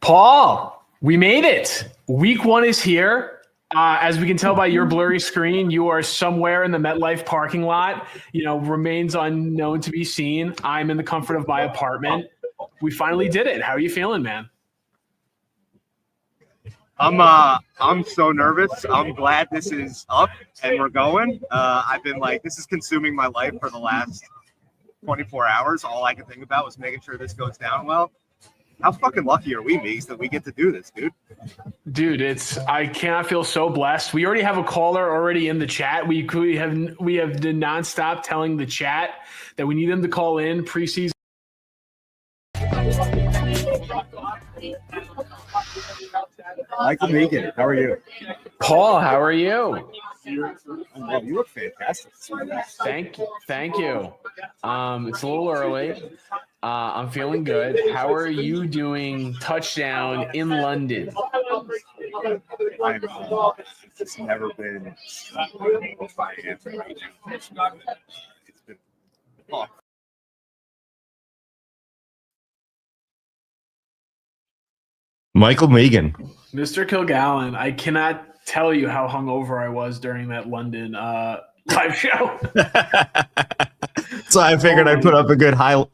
Paul, we made it. Week 1 is here. As we can tell by your blurry screen, you are somewhere in the MetLife parking lot. Remains unknown to be seen. I'm in the comfort of my apartment. We finally did it. How are you feeling, man? I'm so nervous. I'm glad this is up and we're going. I've been this is consuming my life for the last 24 hours. All I could think about was making sure this goes down well. How fucking lucky are we, Meegs, that we get to do this, dude? Dude, I cannot feel so blessed. We already have a caller already in the chat. We have been nonstop telling the chat that we need them to call in preseason. Michael Meegan, how are you? Paul, how are you? Well, you look fantastic. Thank you. It's a little early. I'm feeling good. How are you doing touchdown in London? It's never been it's been Michael Meegan. Mr. Kilgallen, I cannot tell you how hungover I was during that London live show. So I figured I'd put up a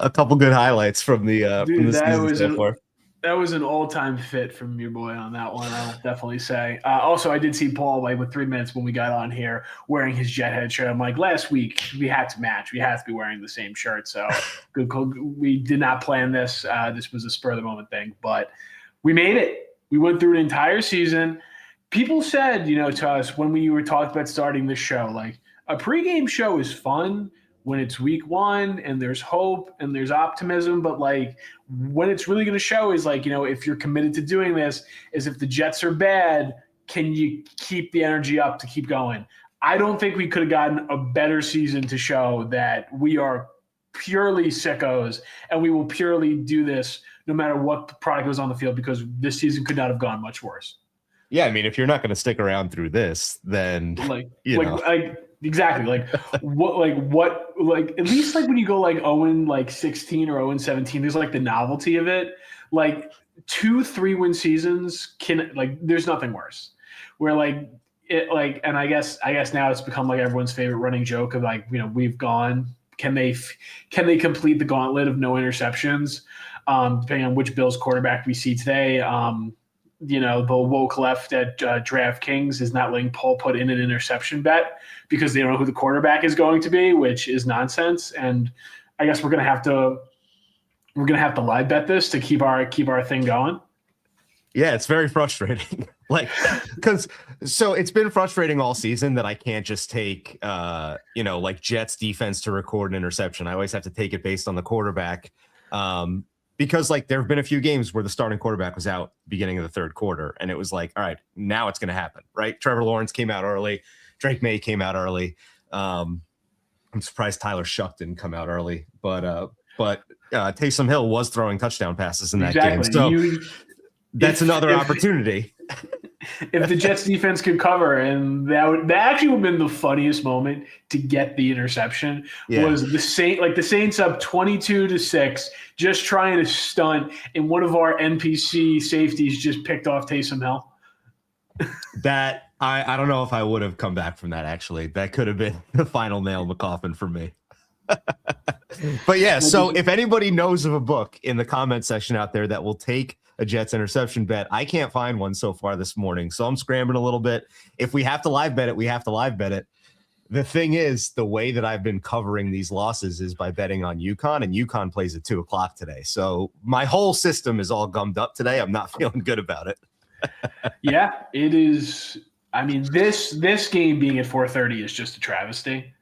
couple good highlights from the season so far. That was an all-time fit from your boy on that one, I'll definitely say. Also, I did see Paul with 3 minutes when we got on here wearing his JetHeads shirt. I'm like, last week we had to match. We had to be wearing the same shirt. So good. We did not plan this. This was a spur-of-the-moment thing, but we made it. We went through an entire season. People said, to us when we were talking about starting this show, a pregame show is fun when it's week 1 and there's hope and there's optimism. But when it's really going to show is if you're committed to doing this, is if the Jets are bad, can you keep the energy up to keep going? I don't think we could have gotten a better season to show that we are purely sickos and we will purely do this no matter what the product was on the field, because this season could not have gone much worse. Yeah, I mean, if you're not going to stick around through this, then exactly. At least when you go 0-16 or 0-17, there's the novelty of it. 2 3-win seasons there's nothing worse. Where and I guess now it's become everyone's favorite running joke of we've gone. Can they complete the gauntlet of no interceptions? Depending on which Bills quarterback we see today. The woke left at DraftKings is not letting Paul put in an interception bet because they don't know who the quarterback is going to be, which is nonsense. And I guess we're gonna have to live bet this to keep our thing going. Yeah, it's very frustrating. So it's been frustrating all season that I can't just take Jets defense to record an interception. I always have to take it based on the quarterback. Because there have been a few games where the starting quarterback was out beginning of the third quarter, and it was all right, now it's going to happen, right? Trevor Lawrence came out early. Drake May came out early. I'm surprised Tyler Shuck didn't come out early, but Taysom Hill was throwing touchdown passes in that game. So that's another opportunity. If the Jets defense could cover, and that actually would have been the funniest moment to get the interception. Yeah. Was the Saints up 22-6, just trying to stunt, and one of our NPC safeties just picked off Taysom Hill. That I don't know if I would have come back from that. Actually, that could have been the final nail in the coffin for me. But yeah, so if anybody knows of a book in the comment section out there that will take a Jets interception bet, I can't find one so far this morning. So I'm scrambling a little bit. If we have to live bet it, we have to live bet it. The thing is, the way that I've been covering these losses is by betting on UConn, and UConn plays at 2:00 today. So my whole system is all gummed up today. I'm not feeling good about it. Yeah, it is. I mean, this game being at 4:30 is just a travesty.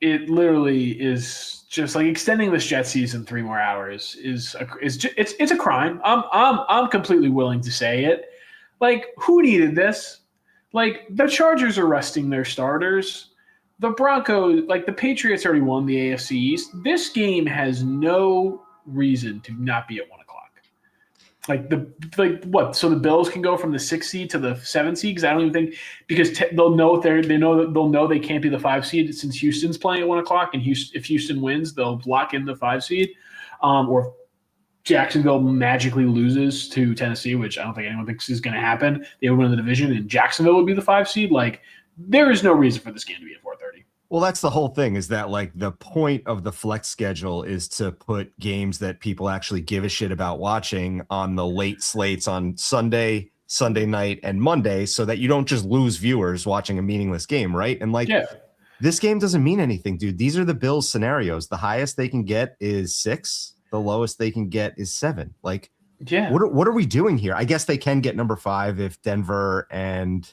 It literally is just extending this Jet season 3 more hours is it's a crime. I'm completely willing to say it. Who needed this? The Chargers are resting their starters. The Broncos, the Patriots already won the AFC East. This game has no reason to not be at 1:00. So the Bills can go from the 6th seed to the 7th seed, because I don't even think, because they'll know they can't be the 5 seed since Houston's playing at 1:00, and if Houston wins, they'll lock in the 5 seed, or Jacksonville magically loses to Tennessee, which I don't think anyone thinks is going to happen. They would win the division, and Jacksonville would be the 5 seed. Like, there is no reason for this game to be at 4:30. Well, that's the whole thing, is that like the point of the flex schedule is to put games that people actually give a shit about watching on the late slates on Sunday night, and Monday, so that you don't just lose viewers watching a meaningless game, right? And like, this game doesn't mean anything, dude. These are the Bills scenarios. The highest they can get is 6. The lowest they can get is 7. Like, what are we doing here? I guess they can get number 5 if Denver and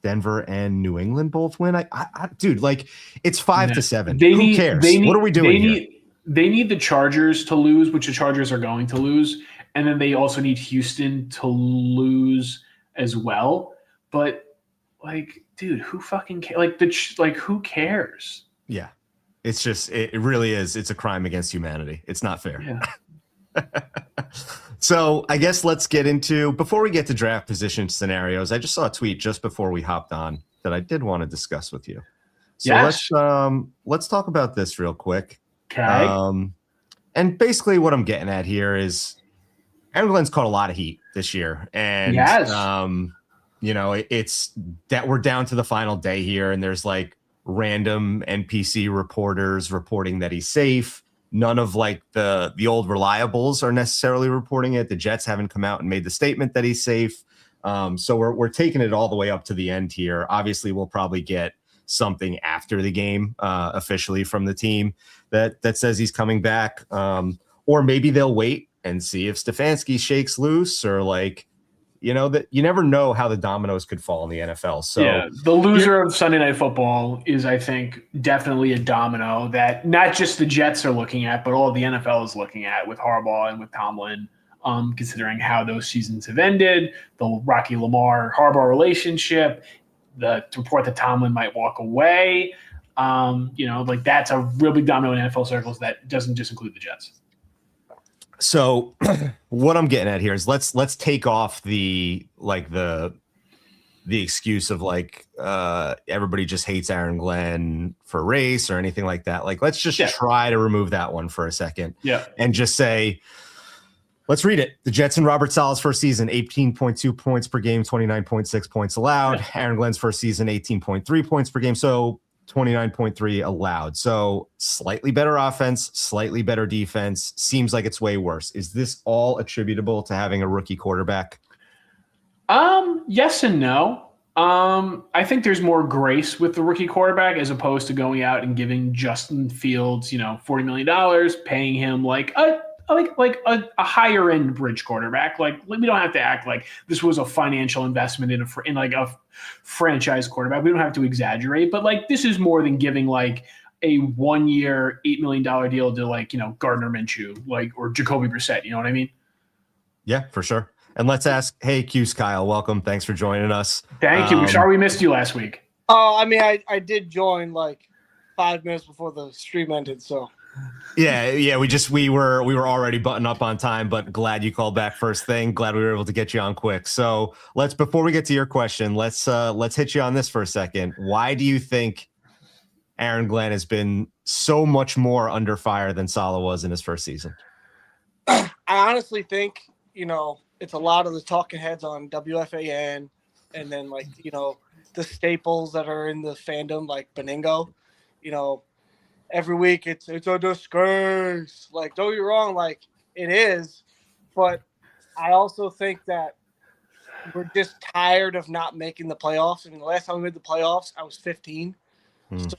New England both win. I dude, like, it's 5-7. Who cares? What are we doing here? They need the Chargers to lose, which the Chargers are going to lose, and then they also need Houston to lose as well. But like, dude, who fucking cares? Like, who cares? Yeah, it's just it really is. It's a crime against humanity. It's not fair. Yeah. So I guess let's get into, before we get to draft position scenarios, I just saw a tweet just before we hopped on that I did want to discuss with you. So let's talk about this real quick. Okay. And basically what I'm getting at here is Aaron Glenn's caught a lot of heat this year. And you know, it's that we're down to the final day here, and there's like random NPC reporters reporting that he's safe. None of like the old reliables are necessarily reporting it. The Jets haven't come out and made the statement that he's safe. So we're taking it all the way up to the end here. Obviously, we'll probably get something after the game officially from the team that says he's coming back. Or maybe they'll wait and see if Stefanski shakes loose, or like, you know, that you never know how the dominoes could fall in the NFL. So yeah, the loser of Sunday Night Football is, I think, definitely a domino that not just the Jets are looking at, but all of the NFL is looking at with Harbaugh and with Tomlin, considering how those seasons have ended, the Rocky Lamar Harbaugh relationship, the report that Tomlin might walk away. You know, like, that's a real big domino in NFL circles that doesn't just include the Jets. So what I'm getting at here is let's take off the excuse of like everybody just hates Aaron Glenn for race or anything like that. Like, let's just try to remove that one for a second. Yeah. And just say, let's read it. The Jets and Robert Sala's first season, 18.2 points per game, 29.6 points allowed. Yeah. Aaron Glenn's first season, 18.3 points per game. So 29.3 allowed. So slightly better offense, slightly better defense. Seems like it's way worse. Is this all attributable to having a rookie quarterback? Yes and no. I think there's more grace with the rookie quarterback as opposed to going out and giving Justin Fields, $40 million, paying him like a higher end bridge quarterback. Like, we don't have to act like this was a financial investment in a franchise quarterback. We don't have to exaggerate, but like, this is more than giving like a 1-year, $8 million deal to Gardner Minshew, or Jacoby Brissett. You know what I mean? Yeah, for sure. And let's ask, hey, Q's Kyle, welcome. Thanks for joining us. Thank you. We're sorry we missed you last week. Oh, I mean, I did join like 5 minutes before the stream ended, so. Yeah. We were already buttoned up on time, but glad you called back first thing. Glad we were able to get you on quick. So before we get to your question, let's hit you on this for a second. Why do you think Aaron Glenn has been so much more under fire than Saleh was in his first season? I honestly think, it's a lot of the talking heads on WFAN, and then the staples that are in the fandom, like Beningo, every week it's a disgrace. Like, don't get me wrong, like, it is, but I also think that we're just tired of not making the playoffs. I mean, the last time we made the playoffs, I was 15. So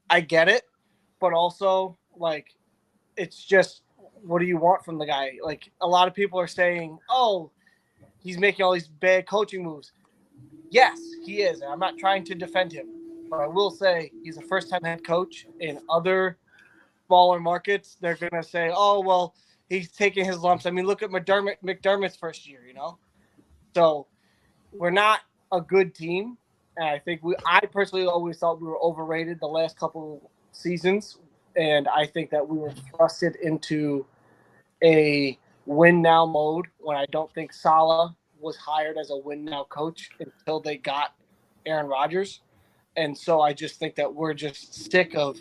I get it, but also, like, it's just, what do you want from the guy? Like, a lot of people are saying, oh, he's making all these bad coaching moves. Yes, he is. And I'm not trying to defend him, but I will say he's a first-time head coach. In other smaller markets, they're going to say, oh, well, he's taking his lumps. I mean, look at McDermott's first year, So we're not a good team. And I think I personally always thought we were overrated the last couple seasons. And I think that we were thrusted into a win-now mode when I don't think Saleh was hired as a win-now coach until they got Aaron Rodgers. And so I just think that we're just sick of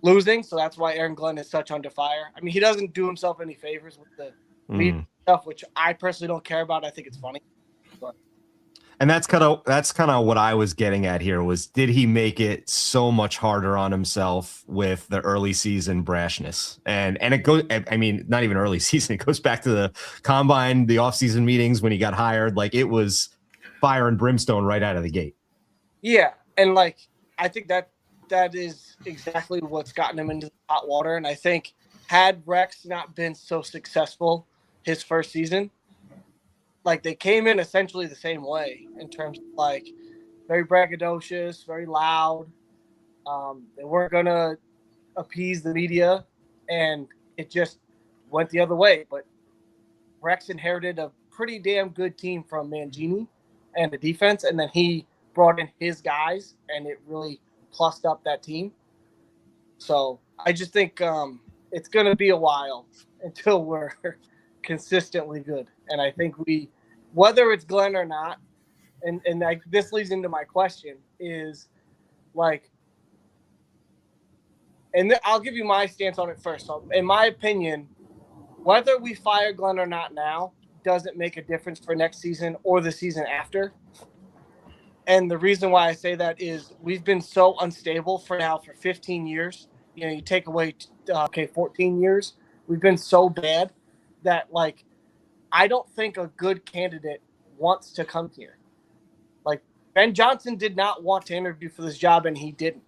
losing. So that's why Aaron Glenn is such under fire. I mean, he doesn't do himself any favors with the media stuff, which I personally don't care about. I think it's funny. But. And that's kind of what I was getting at here was, did he make it so much harder on himself with the early season brashness? And it goes, I mean, not even early season, it goes back to the combine, the offseason meetings when he got hired. Like, it was fire and brimstone right out of the gate. Yeah. And like, I think that is exactly what's gotten him into the hot water. And I think had Rex not been so successful his first season, like they came in essentially the same way in terms of like very braggadocious, very loud. They weren't going to appease the media, and it just went the other way. But Rex inherited a pretty damn good team from Mangini and the defense, and then he brought in his guys, and it really plussed up that team. So I just think it's going to be a while until we're consistently good. And I think whether it's Glenn or not, and like this leads into my question is like, and I'll give you my stance on it first. So in my opinion, whether we fire Glenn or not now doesn't make a difference for next season or the season after. And the reason why I say that is we've been so unstable for 15 years. You know, you take away, 14 years. We've been so bad that, like, I don't think a good candidate wants to come here. Like, Ben Johnson did not want to interview for this job, and he didn't.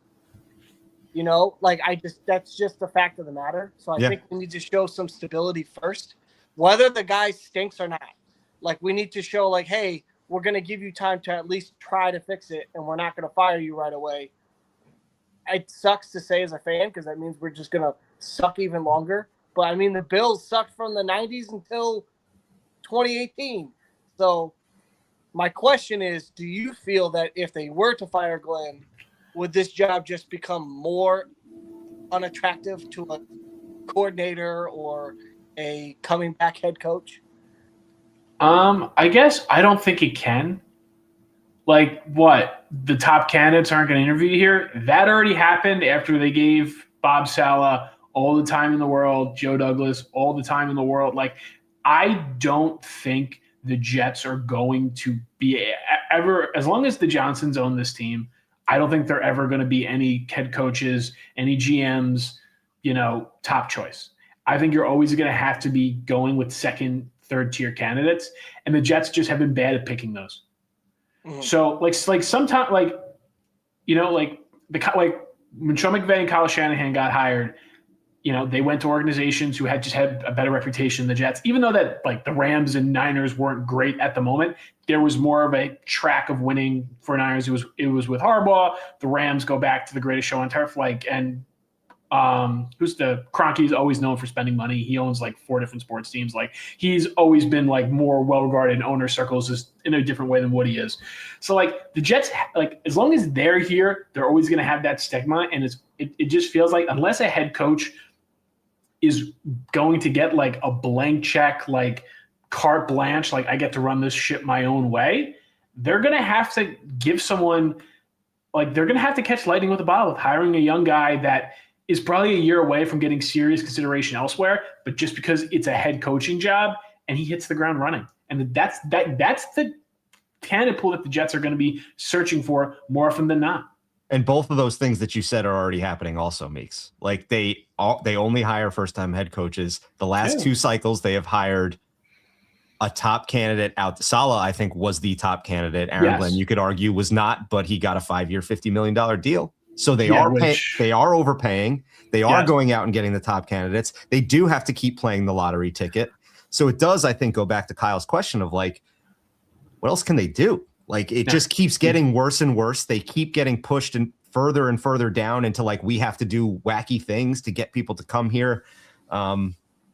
You know, like, that's just the fact of the matter. So I think we need to show some stability first, whether the guy stinks or not. Like, we need to show, like, hey, we're going to give you time to at least try to fix it, and we're not going to fire you right away. It sucks to say as a fan because that means we're just going to suck even longer. But, I mean, the Bills sucked from the 90s until 2018. So my question is, do you feel that if they were to fire Glenn, would this job just become more unattractive to a coordinator or a coming back head coach? I guess I don't think it can. Like, what? The top candidates aren't going to interview here? That already happened after they gave Bob Saleh all the time in the world, Joe Douglas all the time in the world. Like, I don't think the Jets are going to be ever, as long as the Johnsons own this team, I don't think they're ever going to be any head coaches, any GMs, top choice. I think you're always going to have to be going with second, third tier candidates, and the Jets just have been bad at picking those. Mm-hmm. So like sometimes when Sean McVay and Kyle Shanahan got hired, they went to organizations who had a better reputation than the Jets. Even though that like the Rams and Niners weren't great at the moment, there was more of a track of winning for Niners. It was with Harbaugh. The Rams go back to the greatest show on turf, who's the Kroenke's always known for spending money. He owns like 4 different sports teams. Like he's always been like more well-regarded in owner circles just in a different way than Woody is. So like the Jets, like as long as they're here, they're always going to have that stigma. And it just feels like unless a head coach is going to get like a blank check, like carte blanche, like I get to run this shit my own way, they're going to have to give someone, like they're going to have to catch lightning with a bottle with hiring a young guy that is probably a year away from getting serious consideration elsewhere, but just because it's a head coaching job and he hits the ground running. And that's the candidate pool that the Jets are going to be searching for more often than not. And both of those things that you said are already happening also, Meegs. Like they only hire first-time head coaches. The last 2 cycles, they have hired a top candidate out. Saleh, I think, was the top candidate. Aaron Glenn, you could argue, was not, but he got a 5-year, $50 million deal. So they are overpaying. They are going out and getting the top candidates. They do have to keep playing the lottery ticket. So it does, I think, go back to Kyle's question of like, what else can they do? Like it just keeps getting worse and worse. They keep getting pushed and further down into like we have to do wacky things to get people to come here.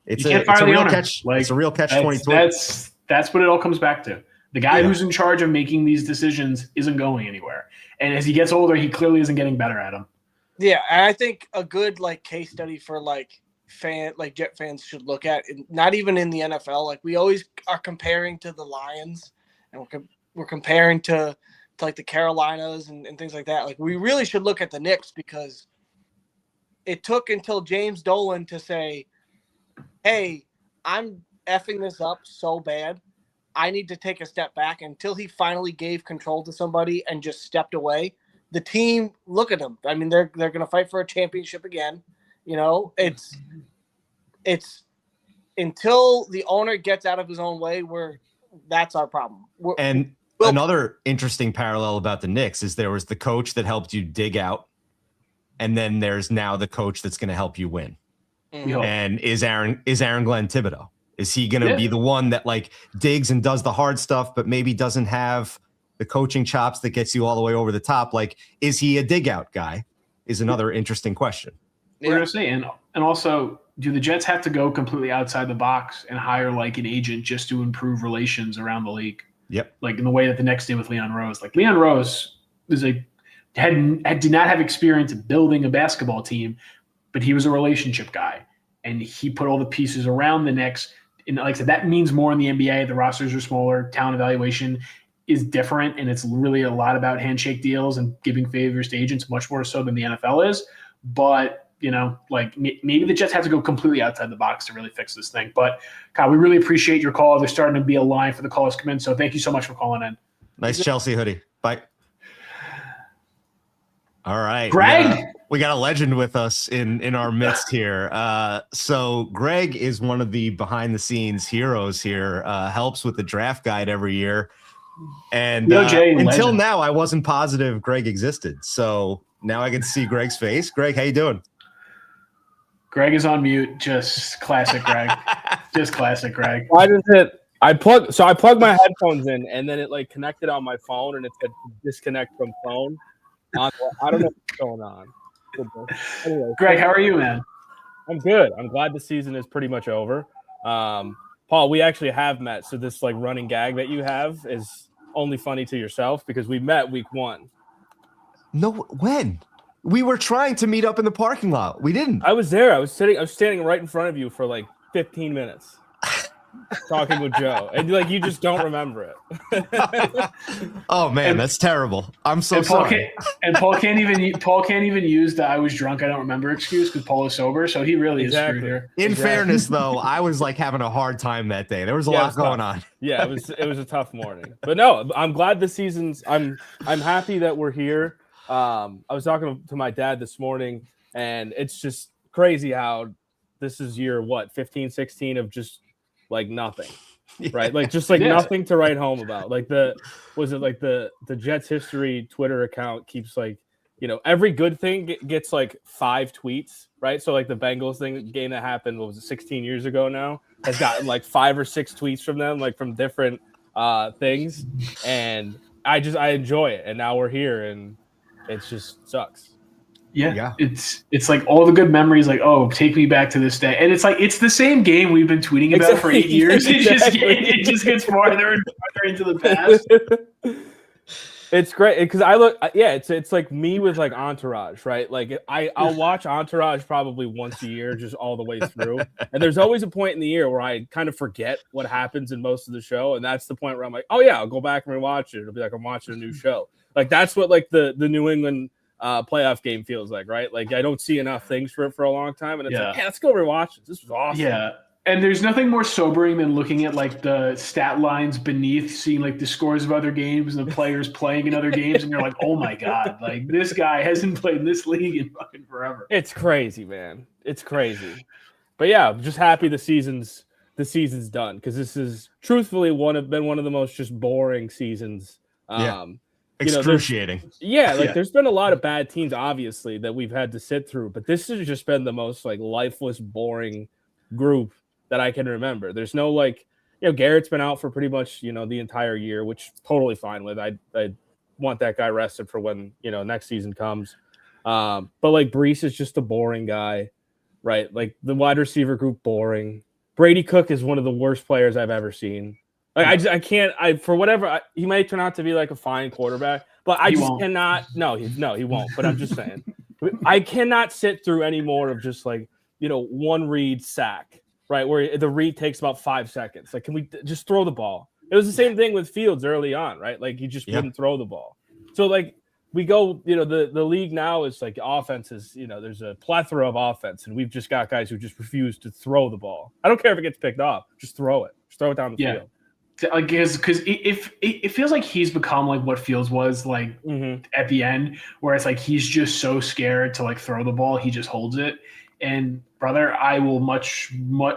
It's a real catch. Like, it's a real catch 22. That's what it all comes back to. The guy who's in charge of making these decisions isn't going anywhere. And as he gets older, he clearly isn't getting better at them. Yeah, and I think a good like case study for Jet fans should look at, not even in the NFL. Like we always are comparing to the Lions, and we're comparing to like the Carolinas and things like that. Like we really should look at the Knicks because it took until James Dolan to say, hey, I'm effing this up so bad. I need to take a step back, until he finally gave control to somebody and just stepped away. The team, look at them. I mean, they're going to fight for a championship again. You know, it's until the owner gets out of his own way, that's our problem. Another interesting parallel about the Knicks is there was the coach that helped you dig out, and then there's now the coach that's going to help you win. Mhm. And is Aaron Glenn Thibodeau? Is he going to be the one that like digs and does the hard stuff, but maybe doesn't have the coaching chops that gets you all the way over the top? Like, is he a dig out guy? Is another interesting question. We're going to say, and also, do the Jets have to go completely outside the box and hire like an agent just to improve relations around the league? Yep. Like in the way that the Knicks did with Leon Rose. Like Leon Rose did not have experience building a basketball team, but he was a relationship guy, and he put all the pieces around the Knicks. And like I said, that means more in the NBA. The rosters are smaller. Talent evaluation is different, and it's really a lot about handshake deals and giving favors to agents, much more so than the NFL is. But, you know, like maybe the Jets have to go completely outside the box to really fix this thing. But, Kyle, we really appreciate your call. There's starting to be a line for the callers to come in, so thank you so much for calling in. Nice Chelsea hoodie. Bye. All right. Greg! We got a legend with us in our midst here. So Greg is one of the behind the scenes heroes here, helps with the draft guide every year. And until now, I wasn't positive Greg existed. So now I get to see Greg's face. Greg, how you doing? Greg is on mute. Just classic Greg. Just classic Greg. Why does it? I plugged my headphones in, and then it like connected on my phone, and it said disconnect from phone. I don't know what's going on. Anyway, Greg, how are you, man? I'm good. I'm glad the season is pretty much over. Paul, we actually have met, so this like running gag that you have is only funny to yourself because we met week 1. No, when? We were trying to meet up in the parking lot. We didn't. I was there. I was standing right in front of you for like 15 minutes. Talking with Joe, and like you just don't remember it. Oh man, that's terrible. I'm so sorry. Paul can't even use the "I was drunk, I don't remember" excuse because Paul is sober, so he really is screwed here. In fairness, though, I was like having a hard time that day. There was a lot going on. Yeah, it was a tough morning, but no, I'm glad the season's. I'm happy that we're here. I was talking to my dad this morning, and it's just crazy how this is year 15, 16 of just like nothing, right? Like just like nothing to write home about. Like the Jets history Twitter account keeps like, you know, every good thing gets like 5 tweets, right? So like the Bengals game that happened, what was it, 16 years ago now, has gotten like 5 or 6 tweets from them, like from different things, and I enjoy it. And now we're here, and it just sucks. Yeah. It's like all the good memories, like, oh, take me back to this day. And it's like it's the same game we've been tweeting about for 8 years. It just gets farther and farther into the past. It's great because I look, it's like me with like Entourage, right? Like I'll watch Entourage probably once a year, just all the way through. And there's always a point in the year where I kind of forget what happens in most of the show, and that's the point where I'm like, oh yeah, I'll go back and rewatch it. It'll be like I'm watching a new show. Like that's what like the New England playoff game feels like, right? Like I don't see enough things for it for a long time, and it's like, let's go rewatch it. This was awesome. Yeah. And there's nothing more sobering than looking at like the stat lines beneath, seeing like the scores of other games and the players playing in other games, and you're like, oh my God, like this guy hasn't played in this league in fucking forever. It's crazy, man. It's crazy. But yeah, I'm just happy the season's done, because this is truthfully been one of the most just boring seasons. Excruciating. There's been a lot of bad teams, obviously, that we've had to sit through, but this has just been the most like lifeless, boring group that I can remember. There's no like, you know, Garrett's been out for pretty much, you know, the entire year, which totally fine with. I want that guy rested for when, you know, next season comes. But like Brees is just a boring guy, right? Like the wide receiver group, boring. Brady Cook is one of the worst players I've ever seen. Like I can't he might turn out to be like a fine quarterback, but I just cannot. No, he won't. But I'm just saying, I cannot sit through any more of just like, you know, one read sack, right? Where the read takes about 5 seconds. Like, can we just throw the ball? It was the same thing with Fields early on, right? Like he just wouldn't throw the ball. So like we go, the league now is like offenses, there's a plethora of offense, and we've just got guys who just refuse to throw the ball. I don't care if it gets picked off, just throw it. Just throw it down the field. Like, because it feels like he's become like what Fields was like at the end, where it's like he's just so scared to like throw the ball, he just holds it. And brother, I will much.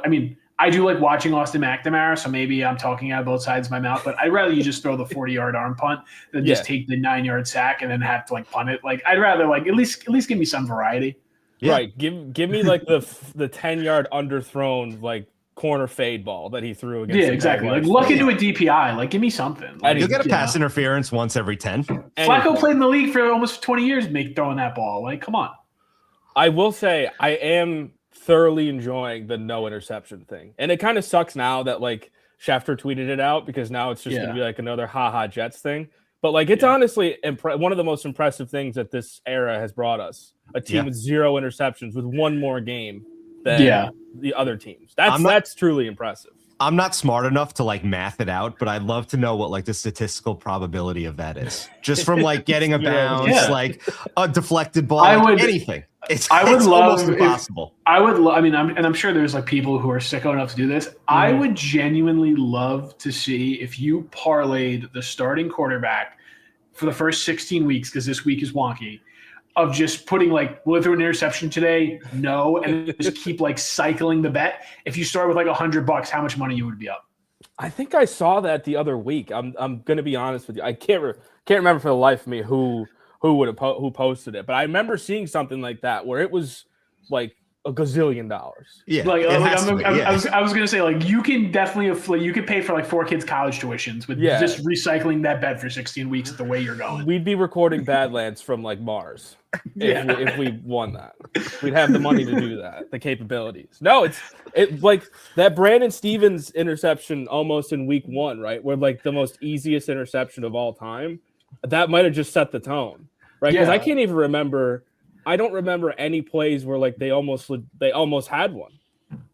I mean, I do like watching Austin McNamara, so maybe I'm talking out of both sides of my mouth, but I'd rather you just throw the 40-yard arm punt than just take the 9-yard sack and then have to like punt it. Like, I'd rather like at least give me some variety. Yeah. Right. Give me like the 10-yard underthrown like corner fade ball that he threw against. Yeah, exactly. Like look into a DPI. Like give me something. Like, you'll get a pass interference once every 10. Flacco played in the league for almost 20 years, throwing that ball. Like, come on. I will say I am thoroughly enjoying the no interception thing, and it kind of sucks now that like Schefter tweeted it out, because now it's just going to be like another haha Jets thing. But like it's honestly one of the most impressive things that this era has brought us. A team with 0 interceptions with one more game than the other teams. That's truly impressive. I'm not smart enough to like math it out, but I'd love to know what like the statistical probability of that is. Just from like getting a bounce, like a deflected ball, anything. It's almost impossible. I'm sure there's like people who are sicko enough to do this. I would genuinely love to see if you parlayed the starting quarterback for the first 16 weeks, because this week is wonky, of just putting like, will it throw an interception today? No. And just keep like cycling the bet. If you start with like $100, how much money you would be up? I think I saw that the other week. I'm going to be honest with you. I can't remember for the life of me who posted it, but I remember seeing something like that where it was like $1 gazillion. Yeah. I was going to say, like, you can definitely you could pay for like 4 kids' college tuitions with just recycling that bet for 16 weeks the way you're going. We'd be recording Badlands from like Mars if we won that. We'd have the money to do that, the capabilities. No, it's like that Brandon Stevens interception almost in week 1, right? Where like the most easiest interception of all time. That might have just set the tone, right? Because I can't even remember. I don't remember any plays where like they almost had one.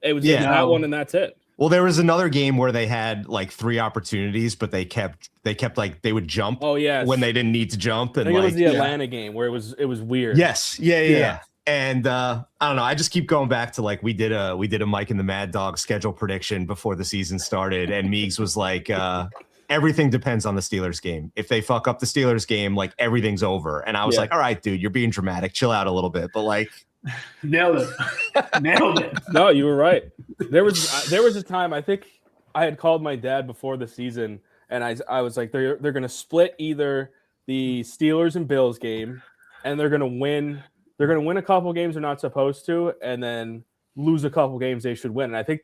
It was just that one and that's it. Well, there was another game where they had like 3 opportunities, but they kept like they would jump. Oh yeah, when they didn't need to jump. And I think it was the Atlanta game where it was weird. Yes, yeah. And I don't know. I just keep going back to like we did a Mike and the Mad Dog schedule prediction before the season started, and Meegs was like, everything depends on the Steelers game. If they fuck up the Steelers game, like everything's over. And I was like, all right, dude, you're being dramatic. Chill out a little bit. But like, nailed it. No, you were right. There was a time I think I had called my dad before the season, and I was like, they're going to split either the Steelers and Bills game, and they're going to win. They're going to win a couple games they're not supposed to, and then lose a couple games they should win. And I think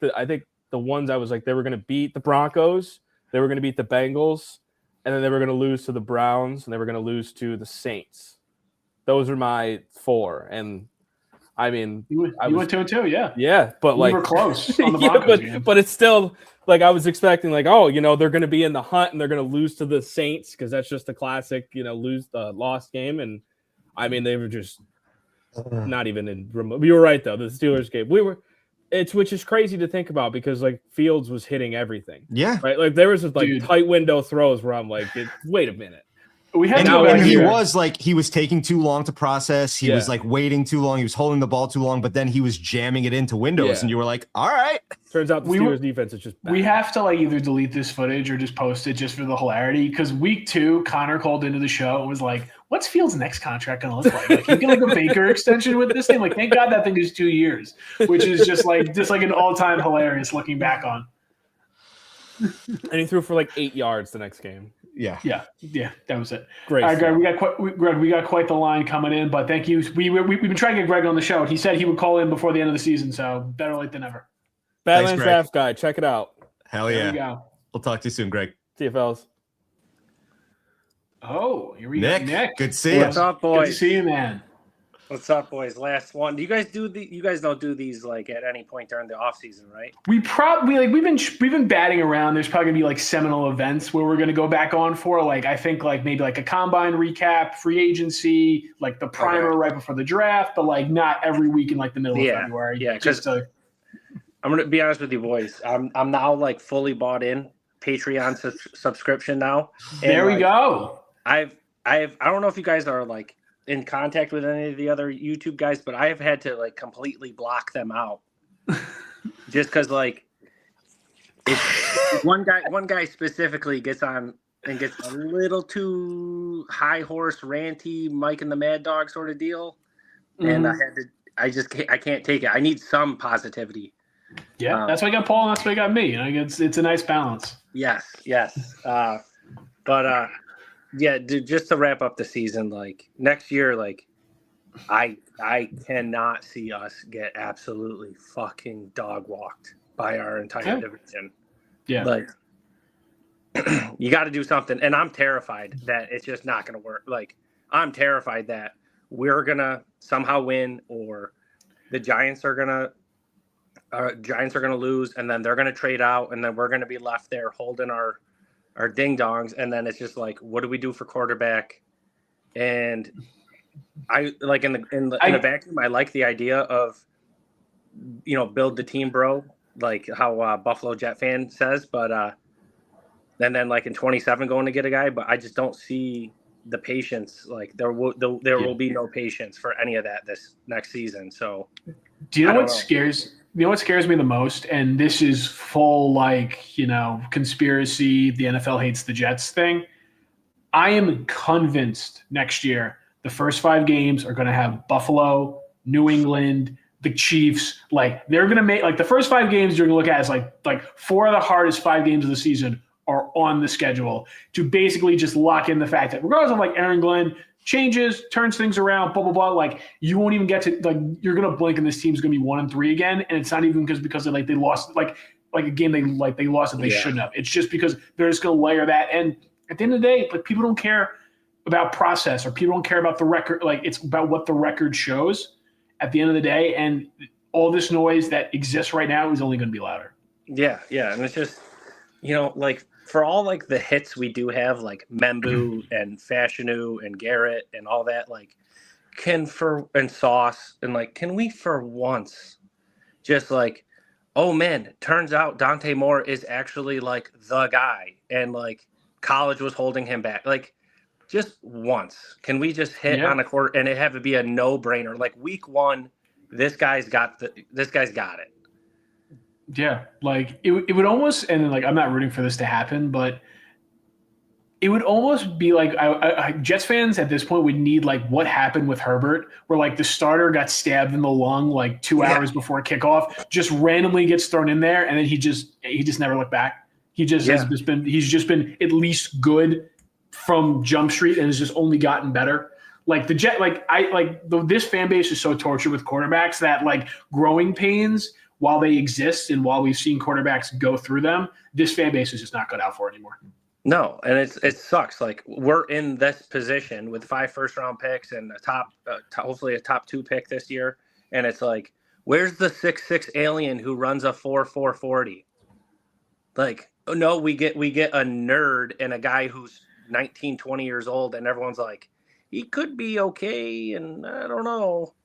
the ones I was like, they were going to beat the Broncos. They were going to beat the Bengals, and then they were going to lose to the Browns, and they were going to lose to the Saints. Those are my 4. And I mean, you went 2-2, yeah. Yeah, but like we were close on the Broncos game. But it's still like I was expecting, like, they're going to be in the hunt and they're going to lose to the Saints because that's just a classic, lost game. And I mean, they were just not even in remote. You were right though. The Steelers game, which is crazy to think about because like Fields was hitting everything. Yeah. Right. Like there was like tight window throws where I'm like, wait a minute. He was taking too long to process. He was like waiting too long. He was holding the ball too long, but then he was jamming it into windows, and you were like, all right. Turns out the Steelers defense is just bad. We have to like either delete this footage or just post it just for the hilarity. Because week 2, Connor called into the show and was like, what's Fields' next contract gonna look like? Like you get like a Baker extension with this thing. Like, thank God that thing is 2 years, which is just like an all-time hilarious looking back on. And he threw for like 8 yards the next game. Yeah, that was it. Great. All right, Greg, we got quite the line coming in, but thank you. We've been trying to get Greg on the show. He said he would call in before the end of the season, so better late than never. Badlands Draft Guy, check it out. Hell yeah. There we go. We'll talk to you soon, Greg. See you, fellas. Oh, here we go. Nick. Good to see you. What's up, boys? Good to see you, man. What's up, boys? Last one. Do you guys you guys don't do these like at any point during the off season, right? We've been batting around. There's probably gonna be like seminal events where we're gonna go back on for like I think like maybe like a combine recap, free agency, like the primer right before the draft, but like not every week in like the middle of February. Yeah, because I'm gonna be honest with you, boys. I'm now like fully bought in Patreon subscription now. There we go. I don't know if you guys are like in contact with any of the other YouTube guys, but I have had to like completely block them out just because like one guy specifically gets on and gets a little too high horse ranty Mike and the Mad Dog sort of deal, and I can't take it. I need some positivity. Yeah, that's why I got Paul, and that's why I got me. It's a nice balance. Yes. But yeah, dude, just to wrap up the season, like next year, like I cannot see us get absolutely fucking dog walked by our entire division. Yeah. Like you got to do something. And I'm terrified that it's just not going to work. Like I'm terrified that we're going to somehow win or the Giants are going to lose and then they're going to trade out and then we're going to be left there holding our ding dongs. And then it's just like, what do we do for quarterback? And I like in the vacuum, I like the idea of, build the team, bro. Like how Buffalo Jet fan says, but and then like in 27 going to get a guy, but I just don't see the patience. Like there will be no patience for any of that this next season. So do you know what scares me the most? And this is full conspiracy, the NFL hates the Jets thing. I am convinced next year the first 5 games are going to have Buffalo, New England, the Chiefs. Like they're going to make like the first 5 games you're going to look at as like 4 of the hardest 5 games of the season are on the schedule to basically just lock in the fact that regardless of like Aaron Glenn changes, turns things around, blah, blah, blah. Like you won't even get to you're going to blink and this team's going to be 1-3 again. And it's not even because they lost like a game they lost that they shouldn't have. It's just because they're just going to layer that. And at the end of the day, like people don't care about process or people don't care about the record. Like it's about what the record shows at the end of the day. And all this noise that exists right now is only going to be louder. Yeah. Yeah. And it's just, like for all like the hits we do have, like Membu and Fashanu and Garrett and all that, like and Sauce and like, can we for once just like, oh man, turns out Dante Moore is actually like the guy and like college was holding him back. Like just once, can we just hit on a quarter and it have to be a no brainer? Like week 1, this guy's got it. Yeah, like it would almost, and like I'm not rooting for this to happen, but it would almost be like Jets fans at this point would need like what happened with Herbert, where like the starter got stabbed in the lung like 2 hours before kickoff, just randomly gets thrown in there, and then he just never looked back. He's just been at least good from Jump Street and has just only gotten better. Like the Jet, this fan base is so tortured with quarterbacks that like growing pains, while they exist and while we've seen quarterbacks go through them, this fan base is just not cut out for it anymore. No, and it sucks. Like we're in this position with 5 first-round picks and hopefully a top 2 pick this year, and it's like, where's the 6'6" alien who runs a 4.4 40? Like, no, we get a nerd and a guy who's 19, 20 years old, and everyone's like, he could be okay, and I don't know.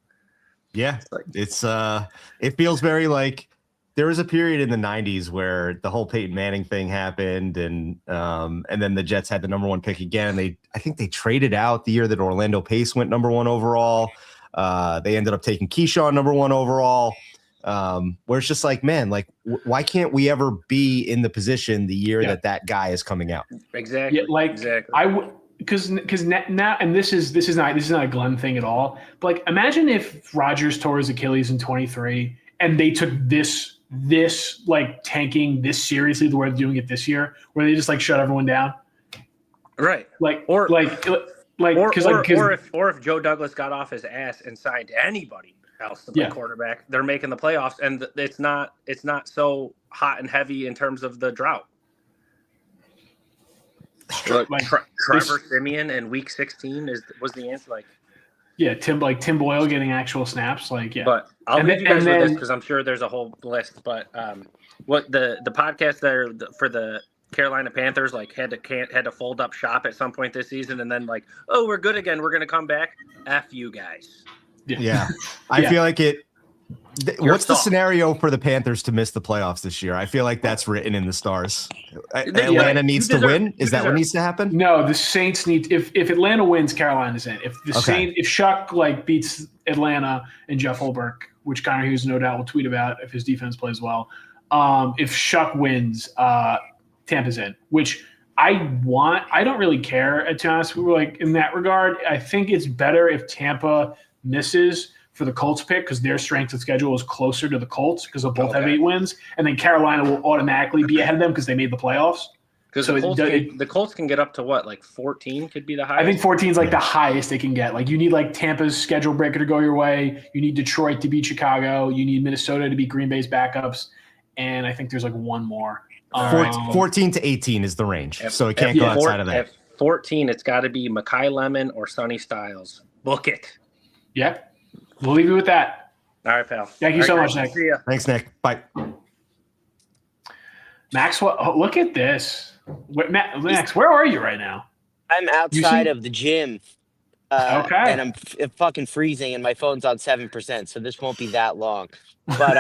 Yeah, it feels very like there was a period in the 90s where the whole Peyton Manning thing happened, and then the Jets had the number 1 pick again. I think they traded out the year that Orlando Pace went number 1 overall. They ended up taking Keyshawn number 1 overall. Where it's just like, man, like why can't we ever be in the position the year that guy is coming out? Exactly. Yeah, exactly. I would. Because now, and this is not a Glenn thing at all. But like, imagine if Rodgers tore his Achilles in 23, and they took this like tanking this seriously the way they're doing it this year, where they just like shut everyone down, right? Or if Joe Douglas got off his ass and signed anybody else to play quarterback, they're making the playoffs, and it's not so hot and heavy in terms of the drought. Trevor Siemian in week 16 was the answer. Tim Boyle getting actual snaps. But I'll leave you guys with this because I'm sure there's a whole list. But what the podcast there for the Carolina Panthers had to fold up shop at some point this season, and then we're good again. We're gonna come back. F you guys. Yeah. I feel like What's the scenario for the Panthers to miss the playoffs this year? I feel like that's written in the stars. Atlanta needs to win. Is that what needs to happen? No, the Saints need. If Atlanta wins, Carolina's in. If the Saints, if Shuck beats Atlanta and Jeff Holbrook, which Connor Hughes no doubt will tweet about if his defense plays well. If Shuck wins, Tampa's in. Which I don't really care, to be honest. In that regard, I think it's better if Tampa misses for the Colts pick because their strength of schedule is closer to the Colts because they'll both have 8 wins, and then Carolina will automatically be ahead of them because they made the playoffs. Because the Colts can get up to what, 14 could be the highest? I think 14 is the highest they can get. You need Tampa's schedule breaker to go your way. You need Detroit to beat Chicago. You need Minnesota to beat Green Bay's backups. And I think there's one more. 14 to 18 is the range. So it can't go outside of that. At 14, it's got to be Mekhi Lemon or Sonny Styles. Book it. Yeah. We'll leave you with that. All right, pal. Thank you so much, Nick. See ya. Thanks, Nick. Bye. Maxwell, look at this. Max, where are you right now? I'm outside of the gym. Okay. And I'm fucking freezing, and my phone's on 7%, so this won't be that long. But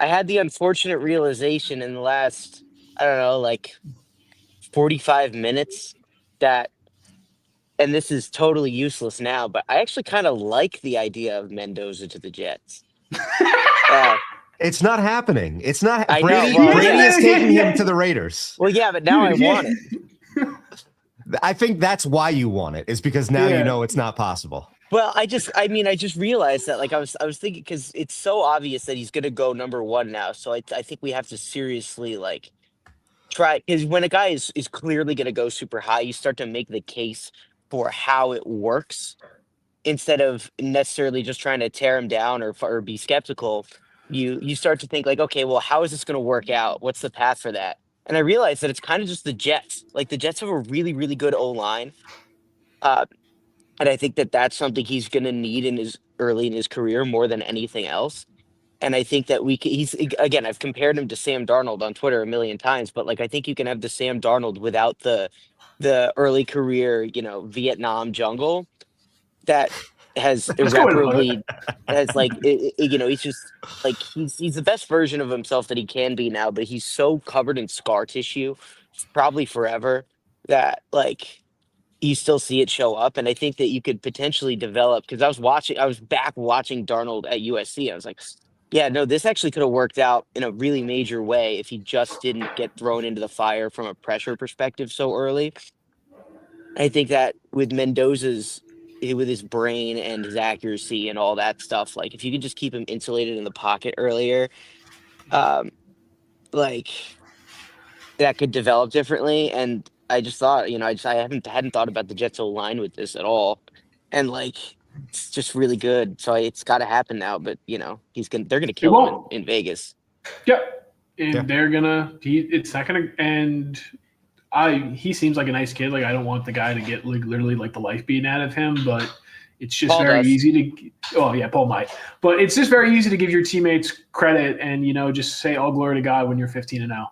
I had the unfortunate realization in the last, 45 minutes that, and this is totally useless now, but I actually kind of like the idea of Mendoza to the Jets. It's not happening. It's not. I know, Brady is taking him to the Raiders. Well, yeah, but now I want it. I think that's why you want it, is because now you know it's not possible. Well, I just realized that, I was thinking, because it's so obvious that he's going to go number 1 now. So I think we have to seriously, try, because when a guy is clearly going to go super high, you start to make the case for how it works instead of necessarily just trying to tear him down or be skeptical. You start to think okay, well, how is this going to work out? What's the path for that? And I realized that it's kind of just the Jets. The Jets have a really, really good O-line. And I think that that's something he's going to need early in his career more than anything else. And I think that again, I've compared him to Sam Darnold on Twitter a million times, but I think you can have the Sam Darnold without the early career, Vietnam jungle that has irreparably he's just he's the best version of himself that he can be now, but he's so covered in scar tissue, probably forever, that you still see it show up. And I think that you could potentially develop, because I was back watching Darnold at USC. I was like, yeah, no, this actually could have worked out in a really major way if he just didn't get thrown into the fire from a pressure perspective so early. I think that with with his brain and his accuracy and all that stuff, if you could just keep him insulated in the pocket earlier, that could develop differently. And I just thought, I hadn't thought about the Jets O-line with this at all, and it's just really good. So it's got to happen now. But they're gonna kill him in Vegas. Yep, and they're gonna. It's not gonna. And he seems like a nice kid. I don't want the guy to get literally the life beaten out of him, but it's just easy to. Oh yeah, Paul might, but it's just very easy to give your teammates credit and just say all glory to God when you're 15-0,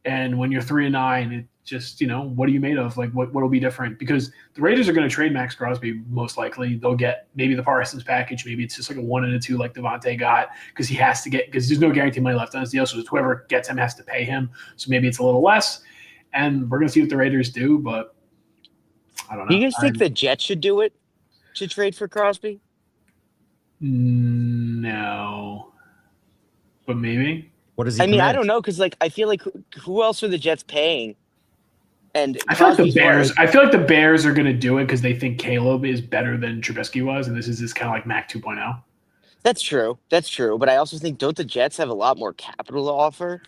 and when you're 3-9, it just what are you made of? What'll be different? Because the Raiders are going to trade Max Crosby most likely. They'll get maybe the Parsons package. Maybe it's just a 1 and a 2 like Devontae got, because he has to get, because there's no guaranteed money left on his deal. So whoever gets him has to pay him. So maybe it's a little less. And we're going to see what the Raiders do, but I don't know. Do you guys think the Jets should do it to trade for Crosby? No, but maybe. What does he? I don't know, because I feel like who else are the Jets paying? And I feel like the Bears. I feel like the Bears are going to do it because they think Caleb is better than Trubisky was, and this is just kind of like Mac 2.0. That's true. But I also think, don't the Jets have a lot more capital to offer?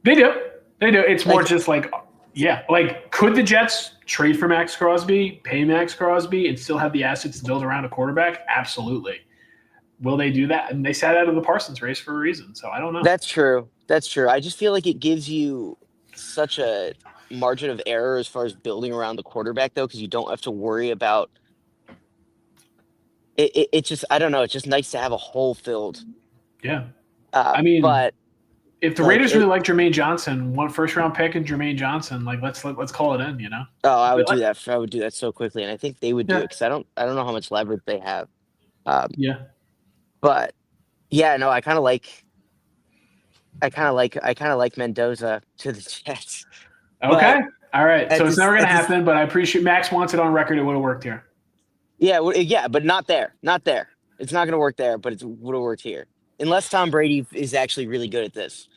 They do. It's more just could the Jets trade for Max Crosby, pay Max Crosby, and still have the assets to build around a quarterback? Absolutely. Will they do that? And they sat out of the Parsons race for a reason, so I don't know. That's true. I just feel like it gives you such a margin of error as far as building around the quarterback, though, because you don't have to worry about it. It's just, I don't know. It's just nice to have a hole filled. Yeah. But if the Raiders really like Jermaine Johnson, 1 first-round pick and Jermaine Johnson, let's call it in. Oh, I would do that. I would do that so quickly, and I think they would do it because I don't know how much leverage they have. Yeah. But Yeah, no, I kind of like Mendoza to the Jets. Okay. All right. So it's never going to At this, happen, but I appreciate Max wants it on record. It would have worked here. yeah, but not there. Not there. It's not going to work there, but it would have worked here. Unless Tom Brady is actually really good at this.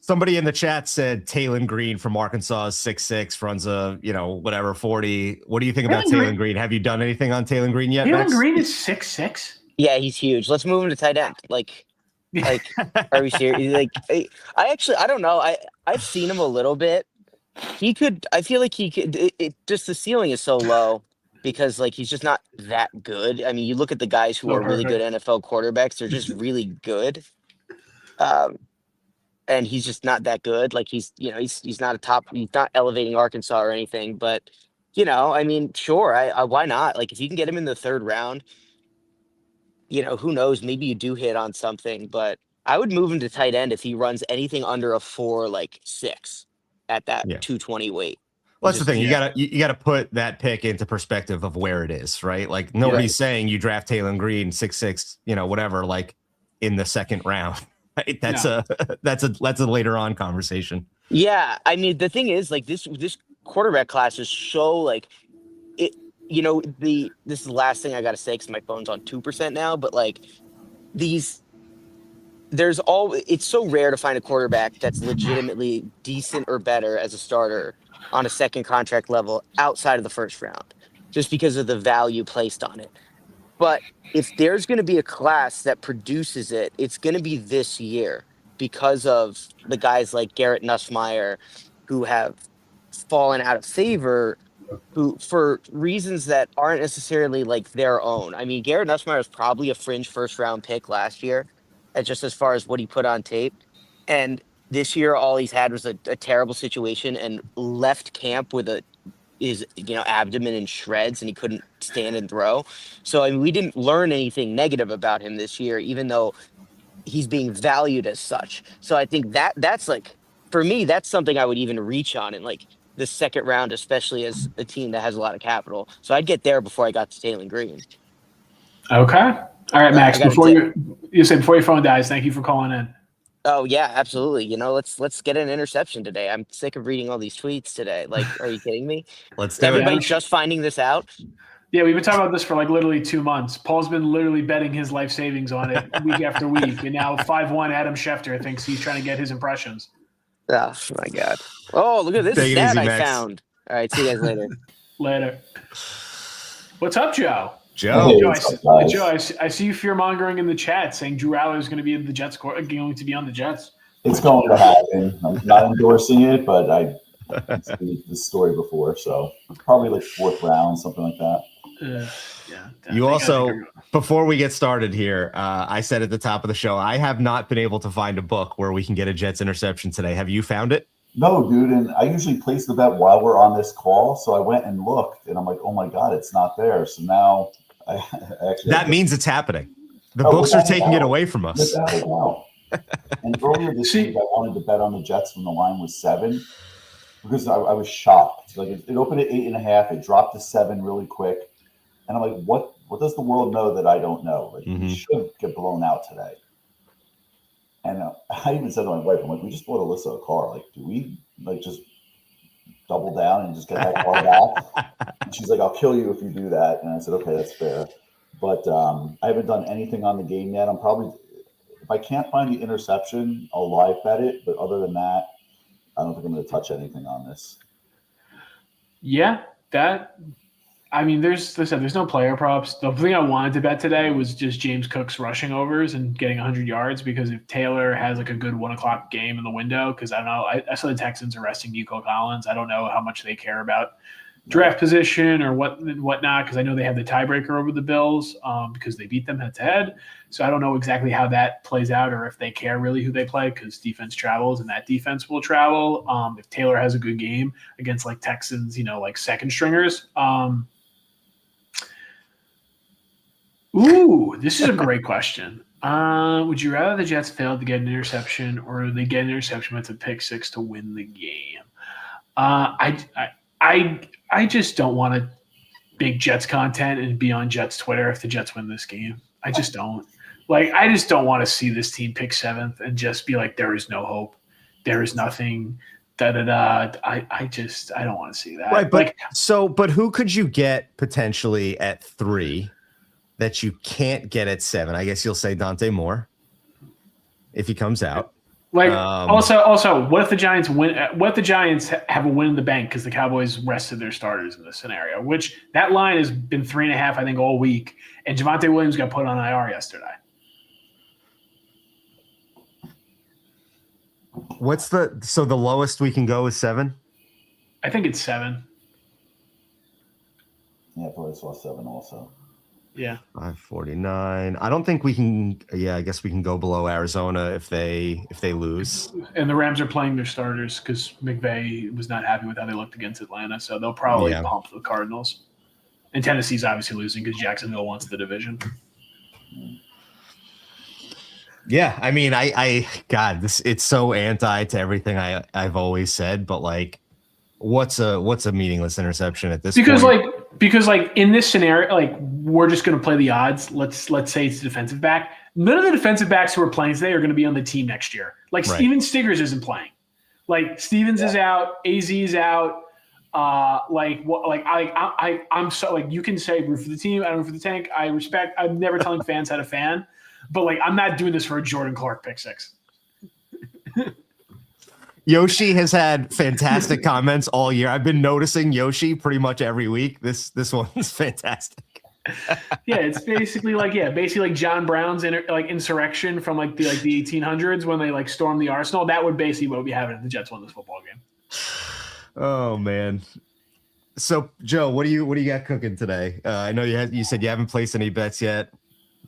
Somebody in the chat said Taylon Green from Arkansas is 6'6", runs a, whatever, 40. What do you think about Taylon Green? Have you done anything on Taylon Green yet, Taylon Max? Green is 6'6"? Yeah, he's huge. Let's move him to tight end. Like, are we serious? Like, I don't know. I've seen him a little bit. I feel like he could, just the ceiling is so low because like, he's just not that good. I mean, you look at the guys who are really good NFL quarterbacks, they're just really good. And he's just not that good. Like he's not he's not elevating Arkansas or anything, but I mean, sure. Why not? Like if you can get him in the third round, who knows? Maybe you do hit on something, but I would move him to tight end if he runs anything under a 4.6 at that 220 weight. Well, that's the thing. You gotta put that pick into perspective of where it is, right? Like nobody's saying you draft Taylon Green 6'6", whatever, like in the second round. Right? That's a later on conversation. Yeah, I mean the thing is like this quarterback class is so like it. This is the last thing I gotta say because my phone's on 2% now, but like it's so rare to find a quarterback that's legitimately decent or better as a starter on a second contract level outside of the first round, just because of the value placed on it. But if there's going to be a class that produces it, it's going to be this year because of the guys like Garrett Nussmeier who have fallen out of favor who for reasons that aren't necessarily like their own. I mean, Garrett Nussmeier is probably a fringe first round pick last year, just as far as what he put on tape. And this year, all he's had was a terrible situation and left camp with his abdomen in shreds and he couldn't stand and throw. So I mean, we didn't learn anything negative about him this year, even though he's being valued as such. So I think that's like, for me, that's something I would even reach on in like the second round, especially as a team that has a lot of capital. So I'd get there before I got to Taylon Green. Okay. All right, Max, before your phone dies, thank you for calling in. Oh yeah, absolutely. Let's get an interception today. I'm sick of reading all these tweets today. Like, are you kidding me? Let's Is do everybody it. just finding this out? Yeah, we've been talking about this for like literally 2 months. Paul's been literally betting his life savings on it week after week, and now 5-1 Adam Schefter thinks he's trying to get his impressions. Oh my god! Oh, look at this stat I found. All right, see you guys later. Later. What's up, Joe? Joe, I see you fear mongering in the chat saying Drew Aller is going to be in the Jets, going to be on the Jets. It's going to happen. I'm not endorsing it, but I've seen this story before, so probably like 4th round, something like that. You also, before we get started here, I said at the top of the show, I have not been able to find a book where we can get a Jets interception today. Have you found it? No, dude, and I usually place the bet while we're on this call, so I went and looked, and I'm like, oh my god, it's not there. So now I actually means it's happening. The books are taking it away from us. And earlier this week, I wanted to bet on the Jets when the line was 7 because I was shocked. Like it opened at 8.5, it dropped to 7 really quick, and I'm like, what does the world know that I don't know? Like we should get blown out today. And I even said to my wife, I'm like, we just bought Alyssa a car. Like, do we like just double down and just get that car back? And she's like, I'll kill you if you do that. And I said, okay, that's fair. But I haven't done anything on the game yet. I'm probably, if I can't find the interception, I'll live bet it. But other than that, I don't think I'm going to touch anything on this. Yeah, there's no player props. The thing I wanted to bet today was just James Cook's rushing overs and getting 100 yards because if Taylor has like a good 1:00 game in the window, because I don't know, I saw the Texans arresting Nico Collins. I don't know how much they care about draft position or whatnot, because I know they have the tiebreaker over the Bills because they beat them head to head. So I don't know exactly how that plays out or if they care really who they play because defense travels and that defense will travel. If Taylor has a good game against like Texans, like second stringers. Ooh, this is a great question. Would you rather the Jets fail to get an interception or they get an interception with a pick 6 to win the game? I just don't want to make Jets content and be on Jets Twitter if the Jets win this game. I just don't. Like, I just don't want to see this team pick 7th and just be like, there is no hope. There is nothing. I don't want to see that. Right, but like, but who could you get potentially at 3 that you can't get at 7? I guess you'll say Dante Moore if he comes out. Like, also, what if the Giants win? What if the Giants have a win in the bank because the Cowboys rested their starters in this scenario? Which that line has been 3.5, I think, all week, and Javonte Williams got put on IR yesterday. So the lowest we can go is 7? I think it's 7. Yeah, I thought I saw 7 also. Yeah. 549. I don't think we can. Yeah, I guess we can go below Arizona if they lose. And the Rams are playing their starters because McVay was not happy with how they looked against Atlanta, so they'll probably pump the Cardinals. And Tennessee's obviously losing because Jacksonville wants the division. Yeah, I mean, it's so anti to everything I've always said, but like, what's a meaningless interception at this point? Because in this scenario, like, we're just going to play the odds. Let's say it's a defensive back. None of the defensive backs who are playing today are going to be on the team next year. Like, right. Steven Stiggers isn't playing. Like, Stevens is out. AZ is out. I'm so, like, you can say root for the team. I don't root for the tank. I respect. I'm never telling fans how to fan. But, like, I'm not doing this for a Jordan Clark pick 6. Yoshi has had fantastic comments all year. I've been noticing Yoshi pretty much every week. This one's fantastic. Yeah, it's basically like John Brown's insurrection from the 1800s when they stormed the Arsenal. That would basically what would be happening if the Jets won this football game. Oh man. So Joe, what do you got cooking today? I know you said you haven't placed any bets yet.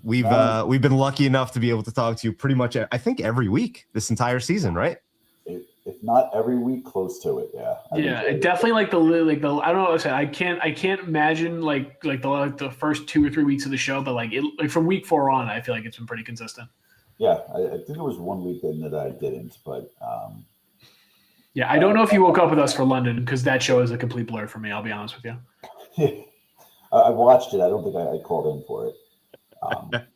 We've been lucky enough to be able to talk to you pretty much, I think, every week this entire season, right? If not every week, close to it. Yeah. It definitely I don't know what I said. I can't imagine the first 2 or 3 weeks of the show, but from week 4 on, I feel like it's been pretty consistent. Yeah, I think there was one weekend that I didn't, but yeah, I don't know if you woke up with us for London because that show is a complete blur for me. I'll be honest with you. I watched it. I don't think I called in for it.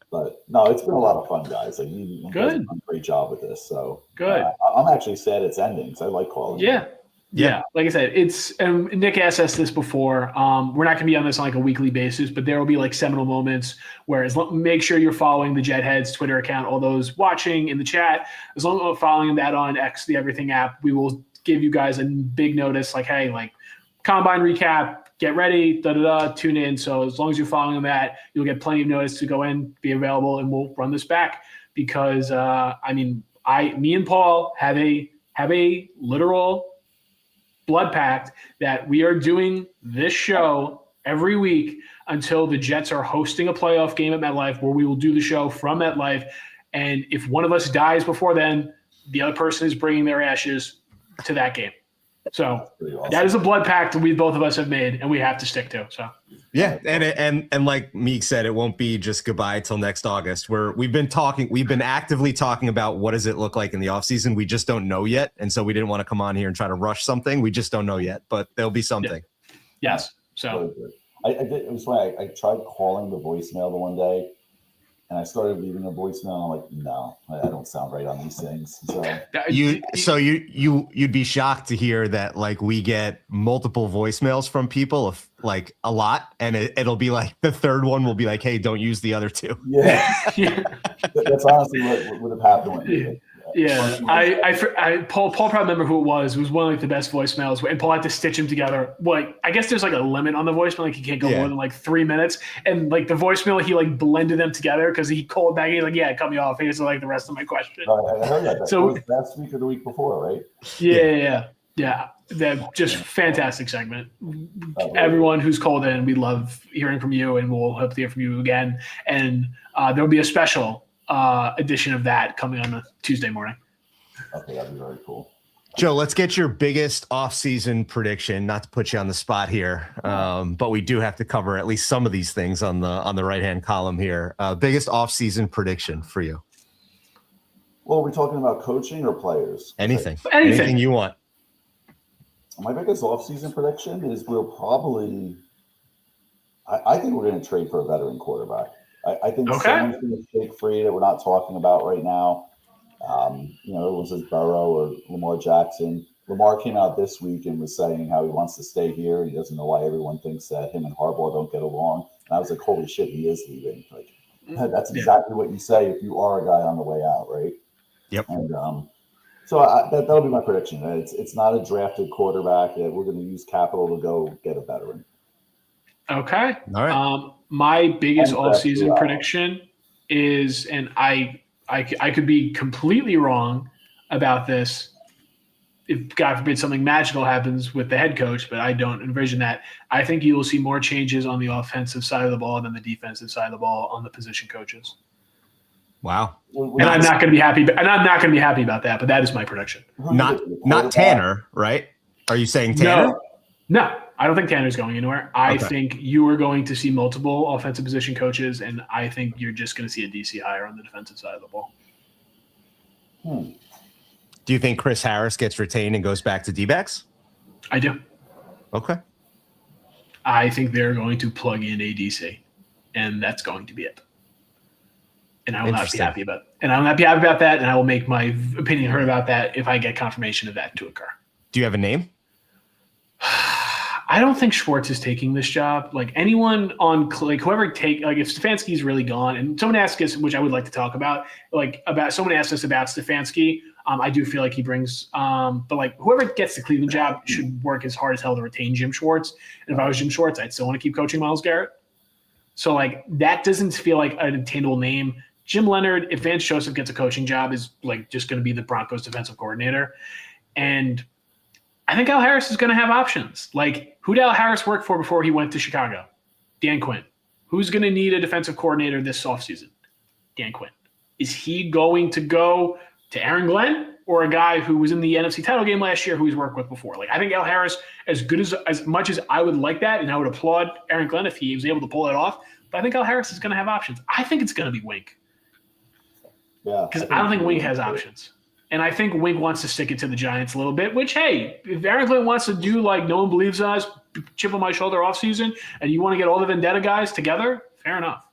But no, it's been a lot of fun, guys. Like, you guys have done a great job with this. So good. I'm actually sad it's ending because I like calling. Yeah. Like I said, and Nick asked us this before. We're not going to be on this on a weekly basis, but there will be seminal moments where make sure you're following the JetHeads Twitter account. All those watching in the chat, as long as you're following that on X, the Everything app, we will give you guys a big notice. Hey, combine recap. Get ready, tune in. So as long as you're following that, you'll get plenty of notice to go in, be available, and we'll run this back because me and Paul have a literal blood pact that we are doing this show every week until the Jets are hosting a playoff game at MetLife, where we will do the show from MetLife. And if one of us dies before then, the other person is bringing their ashes to that game. So awesome. That is a blood pact that both of us have made, and we have to stick to. So yeah, and like Meegs said, it won't be just goodbye till next August. We've been actively talking about what does it look like in the offseason. We just don't know yet, and so we didn't want to come on here and try to rush something. We just don't know yet, but there'll be something. Yeah. Yes. So I did. It was funny. I tried calling the voicemail the one day. And I started leaving a voicemail. And I'm like, no, I don't sound right on these things. So you'd be shocked to hear that we get multiple voicemails from people of a lot, and it'll be the third one will be hey, don't use the other 2. Yeah, that's honestly what would have happened with me. Yeah, Paul probably remember who it was. It was one of the best voicemails, and Paul had to stitch them together. I guess there's a limit on the voicemail. You can't go more than 3 minutes. And the voicemail, he blended them together because he called back. He's yeah, cut me off. Here's the rest of my question. I heard that. So was last week or the week before, right? Yeah. That just fantastic segment. Everyone who's called in, we love hearing from you, and we'll hope to hear from you again. And there'll be a special edition of that coming on a Tuesday morning. Okay, that'd be very cool. Joe, let's get your biggest offseason prediction. Not to put you on the spot here, but we do have to cover at least some of these things on the right-hand column here. Biggest offseason prediction for you. Well, are we talking about coaching or players? Anything you want. My biggest offseason prediction is we'll probably – I think we're going to trade for a veteran quarterback. I think Okay. someone's going to shake free that we're not talking about right now. Everyone says Burrow or Lamar Jackson. Lamar came out this week and was saying how he wants to stay here. He doesn't know why everyone thinks that him and Harbaugh don't get along. And I was like, holy shit, he is leaving. Like, that's exactly what you say if you are a guy on the way out, right? Yep. And so that'll be my prediction. It's not a drafted quarterback. That we're going to use capital to go get a veteran. Okay. All right. My biggest And off-season Brett, prediction is, and I could be completely wrong about this if God forbid something magical happens with the head coach, but I don't envision that. I think you will see more changes on the offensive side of the ball than the defensive side of the ball on the position coaches. Wow. And I'm not going to be happy. And I'm not going to be happy about that. But that is my prediction. Not Tanner, right? Are you saying Tanner? No, I don't think Tanner's going anywhere. I think you are going to see multiple offensive position coaches, and I think you're just going to see a DC hire on the defensive side of the ball. Do you think Chris Harris gets retained and goes back to D-backs? I do. Okay. I think they're going to plug in a DC, and that's going to be it. And I will not be happy about it. And I will not be happy about that, and I will make my opinion heard about that if I get confirmation of that to occur. Do you have a name? I don't think Schwartz is taking this job. Like anyone on, like whoever take, like if Stefanski's really gone, and someone asked us, which I would like to talk about, someone asked us about Stefanski. I do feel like he brings, but like whoever gets the Cleveland job should work as hard as hell to retain Jim Schwartz. And if I was Jim Schwartz, I'd still want to keep coaching Myles Garrett. So like that doesn't feel like an attainable name. Jim Leonard, if Vance Joseph gets a coaching job, is like just going to be the Broncos defensive coordinator. And I think Al Harris is going to have options. Like, who did Al Harris work for before he went to Chicago? Dan Quinn. Who's going to need a defensive coordinator this offseason? Dan Quinn. Is he going to go to Aaron Glenn or a guy who was in the NFC title game last year who he's worked with before? Like, I think Al Harris, as much as I would like that, and I would applaud Aaron Glenn if he was able to pull it off, but I think Al Harris is going to have options. I think it's going to be Wink. Yeah. Because I don't think Wink has options. And I think Wink wants to stick it to the Giants a little bit, which, hey, if Aaron Glenn wants to do like no one believes in us, chip on my shoulder offseason, and you want to get all the Vendetta guys together, fair enough.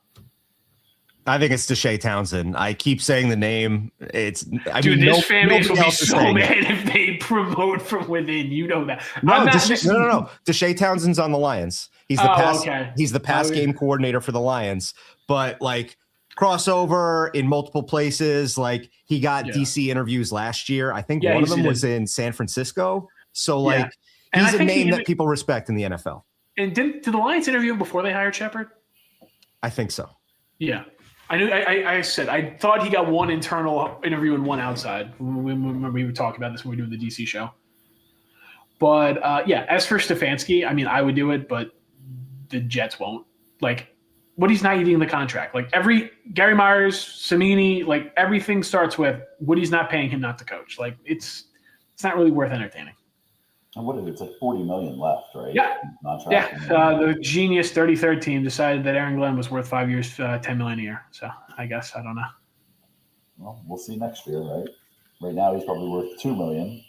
I think it's Deshae Townsend. I keep saying the name. This fan base will be so mad if they promote from within. You know that. No. Deshae Townsend's on the Lions. He's the pass game coordinator for the Lions. But like crossover in multiple places. Like he got DC interviews last year. I think one of them was in San Francisco. So like he's a name that people respect in the NFL. And did the Lions interview him before they hired Shepard? I think so. Yeah. I knew. I said I thought he got one internal interview and one outside. When we were talking about this when we were doing the DC show. But as for Stefanski, I mean, I would do it, but the Jets won't. Like, Woody's not eating the contract. Like Gary Myers, Samini, like everything starts with Woody's not paying him not to coach. Like it's not really worth entertaining. And what is it? It's like $40 million left, right? Yeah. The genius 33rd team decided that Aaron Glenn was worth 5 years, $10 million a year. So I guess I don't know. Well, we'll see next year, right? Right now he's probably worth $2 million.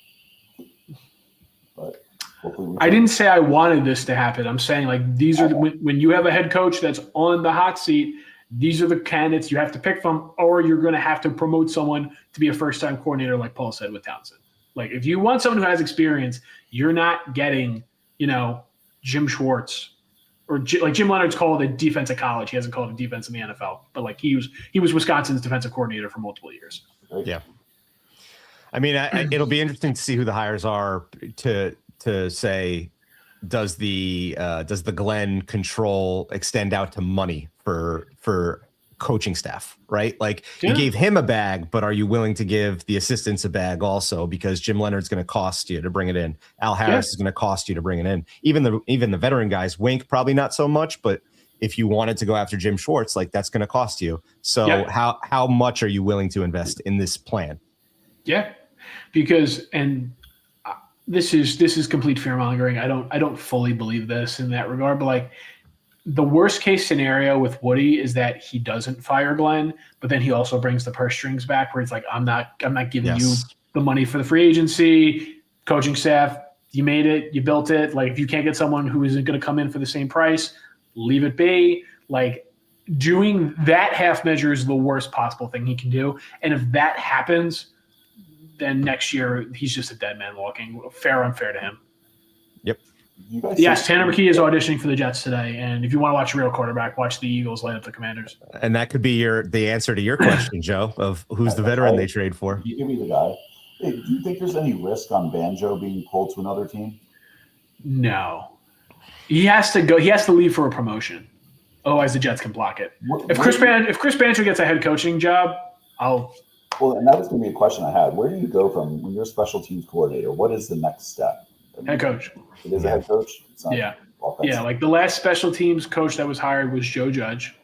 But hopefully I didn't say I wanted this to happen. I'm saying like these are when you have a head coach that's on the hot seat, these are the candidates you have to pick from, or you're going to have to promote someone to be a first-time coordinator, like Paul said with Townsend. Like if you want someone who has experience, you're not getting, Jim Schwartz or like Jim Leonard's called it defense at college. He hasn't called it defense in the NFL, but like he was Wisconsin's defensive coordinator for multiple years. Yeah. I mean, it'll be interesting to see who the hires are to say, does the Glenn control extend out to money for coaching staff, right? Like you gave him a bag, but are you willing to give the assistants a bag also? Because Jim Leonard's going to cost you to bring it in. Al Harris is going to cost you to bring it in. Even the veteran guys, Wink probably not so much, but if you wanted to go after Jim Schwartz, like that's going to cost you. So how much are you willing to invest in this plan? Yeah, because this is complete fear mongering. I don't fully believe this in that regard, but like. The worst case scenario with Woody is that he doesn't fire Glenn, but then he also brings the purse strings back where it's like, I'm not giving you the money for the free agency, coaching staff. You made it, you built it. Like if you can't get someone who isn't going to come in for the same price, leave it be. Like doing that half measure is the worst possible thing he can do. And if that happens, then next year he's just a dead man walking. Fair or unfair to him. Yep. Yes, Tanner McKee is auditioning for the Jets today. And if you want to watch a real quarterback, watch the Eagles light up the Commanders. And that could be the answer to your question, Joe, of who's the veteran they trade for. You give me the guy. Hey, do you think there's any risk on Banjo being pulled to another team? No. He has to go. He has to leave for a promotion. Otherwise, the Jets can block it. If Chris Banjo gets a head coaching job, Well, and that was going to be a question I had. Where do you go from when you're a special teams coordinator? What is the next step? Head coach. It is a head coach? It's not Yeah. offensive. Yeah, like the last special teams coach that was hired was Joe Judge,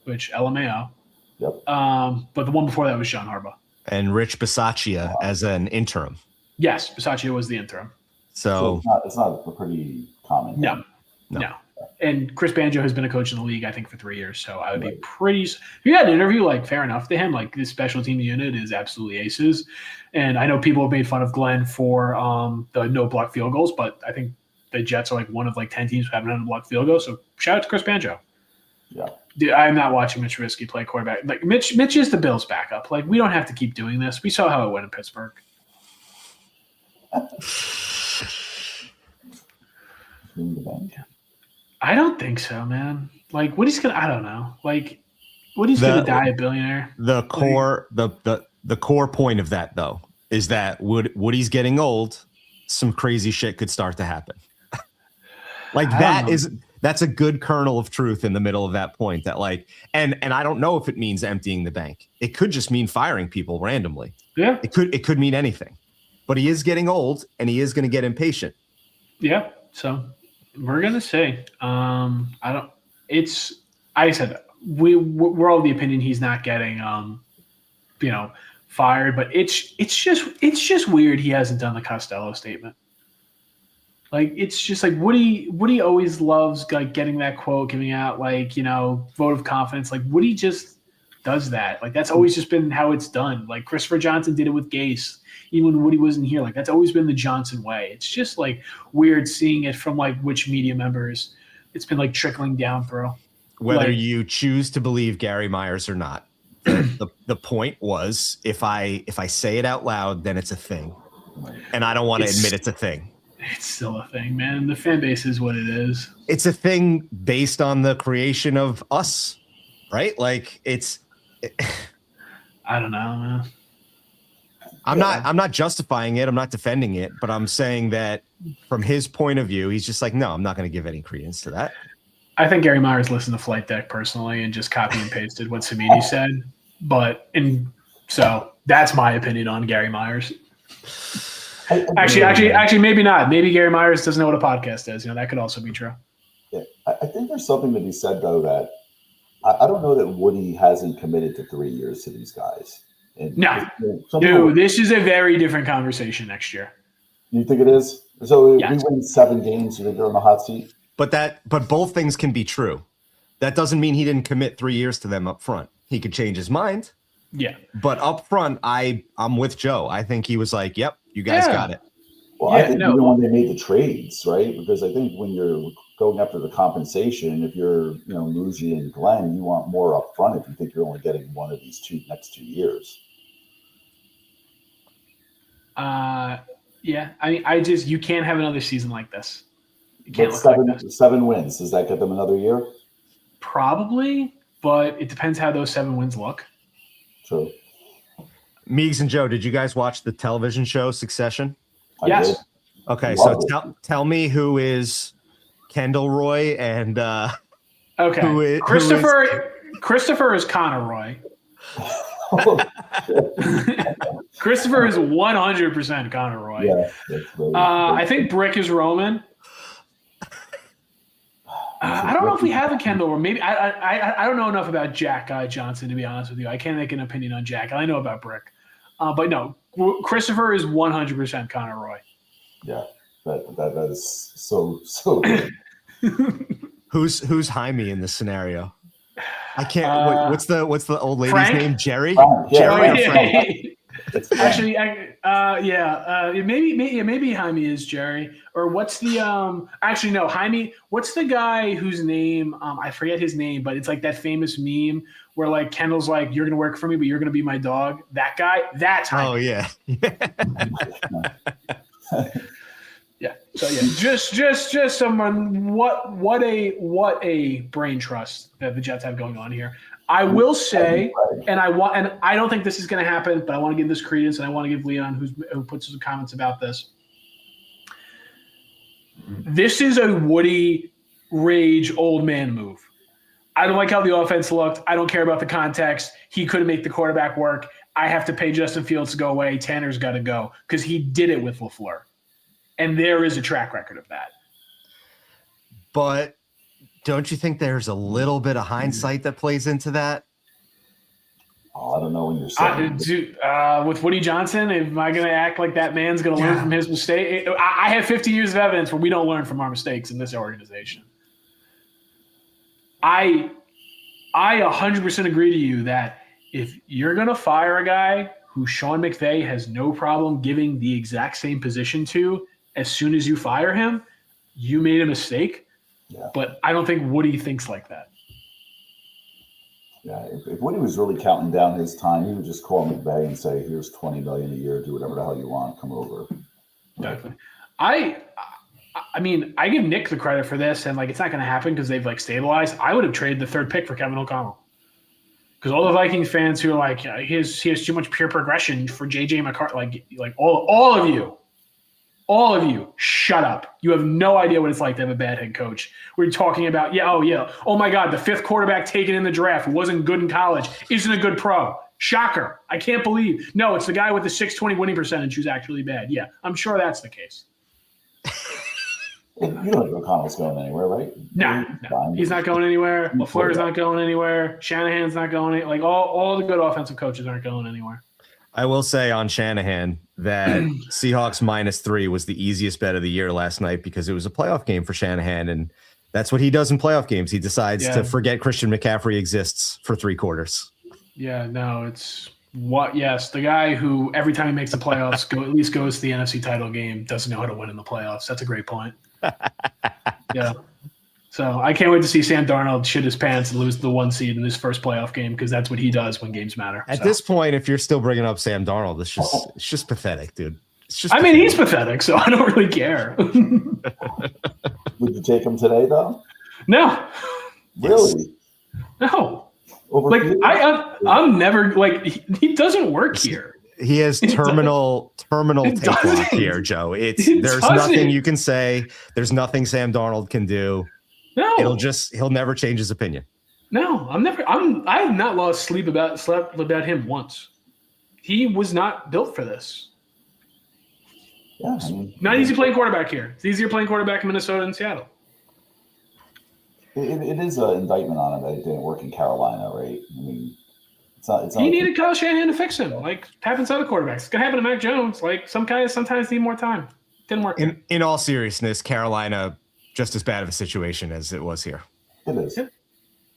which LMAO. Yep. But the one before that was John Harbaugh. And Rich Bisaccia as an interim. Yes, Bisaccia was the interim. So it's not a pretty common. No. And Chris Banjo has been a coach in the league, I think, for 3 years. So I would be pretty. If you had an interview, like, fair enough to him. Like, this special team unit is absolutely aces. And I know people have made fun of Glenn for the no block field goals, but I think the Jets are like one of like 10 teams who haven't had a block field goal. So shout out to Chris Banjo. Yeah. Dude, I'm not watching Mitch Trubisky play quarterback. Like, Mitch is the Bills' backup. Like, we don't have to keep doing this. We saw how it went in Pittsburgh. I don't think so, man. Like, Woody's gonna. I don't know. Like, Woody's gonna die a billionaire. The core, the core point of that though is that Woody's getting old. Some crazy shit could start to happen. Like that's a good kernel of truth in the middle of that point. That like, and I don't know if it means emptying the bank. It could just mean firing people randomly. Yeah. It could mean anything. But he is getting old, and he is going to get impatient. Yeah. So we're gonna see. It's. I said we're all of the opinion he's not getting fired, but it's just weird he hasn't done the Costello statement. Like, it's just like Woody always loves like getting that quote, giving out like, vote of confidence. Like, Woody just does that. Like, that's always just been how it's done. Like, Christopher Johnson did it with Gase, even when Woody wasn't here. Like, that's always been the Johnson way. It's just like weird seeing it from like which media members it's been like trickling down through. Whether like, you choose to believe Gary Myers or not, the point was if I say it out loud, then it's a thing, and I don't want to admit it's a thing. It's still a thing, man. The fan base is what it is. It's a thing based on the creation of us, right? Like I don't know, man. I'm not justifying it. I'm not defending it, but I'm saying that from his point of view, he's just like, no, I'm not going to give any credence to that. I think Gary Myers listened to Flight Deck personally and just copy and pasted what Samini said. So that's my opinion on Gary Myers. Actually, maybe not. Maybe Gary Myers doesn't know what a podcast is. That could also be true. Yeah, I think there's something to be said though that I don't know that Woody hasn't committed to 3 years to these guys. And no, dude, this is a very different conversation next year. You think it is? So if yes. we win 7 games, you think they're on the hot seat? But both things can be true. That doesn't mean he didn't commit 3 years to them up front. He could change his mind. Yeah. But up front, I'm with Joe. I think he was like, yep, you guys got it. Well, I think even when they made the trades, right? Because I think when you're going after the compensation, if you're, Muji and Glenn, you want more up front if you think you're only getting one of these next 2 years. Yeah. I mean, you can't have another season like this. You can't look like this. 7 wins. Does that get them another year? Probably, but it depends how those 7 wins look. True. Meegs and Joe, did you guys watch the television show Succession? Yes. Okay, so tell me who is Kendall Roy and okay. Christopher is Connor Roy. Christopher is 100% Connor Roy. Yeah, I think Brick is Roman. I don't know if we have a Kendall or maybe I don't know enough about Jack Johnson, to be honest with you. I can't make an opinion on Jack. I know about Brick. But no, Christopher is 100% Connor Roy. Yeah, that is so good. Who's Jaime in this scenario? I can't. What's the old lady's Frank? name? Jerry. Frank, yeah. Jerry. Actually, maybe Jaime is Jerry. Or what's the Actually, no, Jaime. What's the guy whose name I forget his name, but it's like that famous meme where like Kendall's like, "You're gonna work for me, but you're gonna be my dog." That guy. That's Jaime. Oh yeah. Yeah. So yeah, just someone. What a brain trust that the Jets have going on here. I will say, and I don't think this is going to happen, but I want to give this credence, and I want to give Leon, who puts some comments about this. This is a Woody rage old man move. I don't like how the offense looked. I don't care about the context. He couldn't make the quarterback work. I have to pay Justin Fields to go away. Tanner's got to go because he did it with LaFleur. And there is a track record of that. But don't you think there's a little bit of hindsight that plays into that? Oh, I don't know when you're saying with Woody Johnson, am I going to act like that man's going to learn from his mistake? I have 50 years of evidence where we don't learn from our mistakes in this organization. I 100% agree to you that if you're going to fire a guy who Sean McVay has no problem giving the exact same position to as soon as you fire him, you made a mistake. Yeah. But I don't think Woody thinks like that. Yeah, if Woody was really counting down his time, he would just call McVay and say, "Here's $20 million a year. Do whatever the hell you want. Come over." Exactly. I mean, I give Nick the credit for this, and like it's not going to happen because they've like stabilized. I would have traded the third pick for Kevin O'Connell because all the Vikings fans who are like, he has too much pure progression for JJ McCarthy, like all of you, shut up. You have no idea what it's like to have a bad head coach. We're talking about, oh my God, the fifth quarterback taken in the draft who wasn't good in college isn't a good pro. Shocker. I can't believe. No, it's the guy with the 620 winning percentage who's actually bad. Yeah, I'm sure that's the case. You don't think O'Connell's going anywhere, right? No, he's not going anywhere. LaFleur's not going anywhere. Shanahan's not going anywhere. Like all the good offensive coaches aren't going anywhere. I will say on Shanahan that Seahawks -3 was the easiest bet of the year last night because it was a playoff game for Shanahan, and that's what he does in playoff games. He decides to forget Christian McCaffrey exists for 3 quarters. Yeah, no, it's what? Yes, the guy who every time he makes the playoffs at least goes to the NFC title game doesn't know how to win in the playoffs. That's a great point. Yeah. So I can't wait to see Sam Darnold shit his pants and lose the 1 seed in his first playoff game because that's what he does when games matter. At this point, if you're still bringing up Sam Darnold, it's just pathetic, dude. It's just. I mean, he's pathetic, so I don't really care. Would you take him today, though? No. Really? No. Over like here? I'm never like he doesn't work here. He has terminal takeoff here, Joe. There's nothing you can say. There's nothing Sam Darnold can do. No, he'll never change his opinion. No, I have not lost sleep about him once. He was not built for this. Yeah, not easy playing quarterback here. It's easier playing quarterback in Minnesota and Seattle. It is an indictment on him that it didn't work in Carolina, right? I mean, it's not. He needed Kyle Shanahan to fix him. Like happens to other quarterbacks. It's gonna happen to Mac Jones. Like some guys sometimes need more time. Didn't work. In all seriousness, Carolina just as bad of a situation as it was here. It is. Yeah,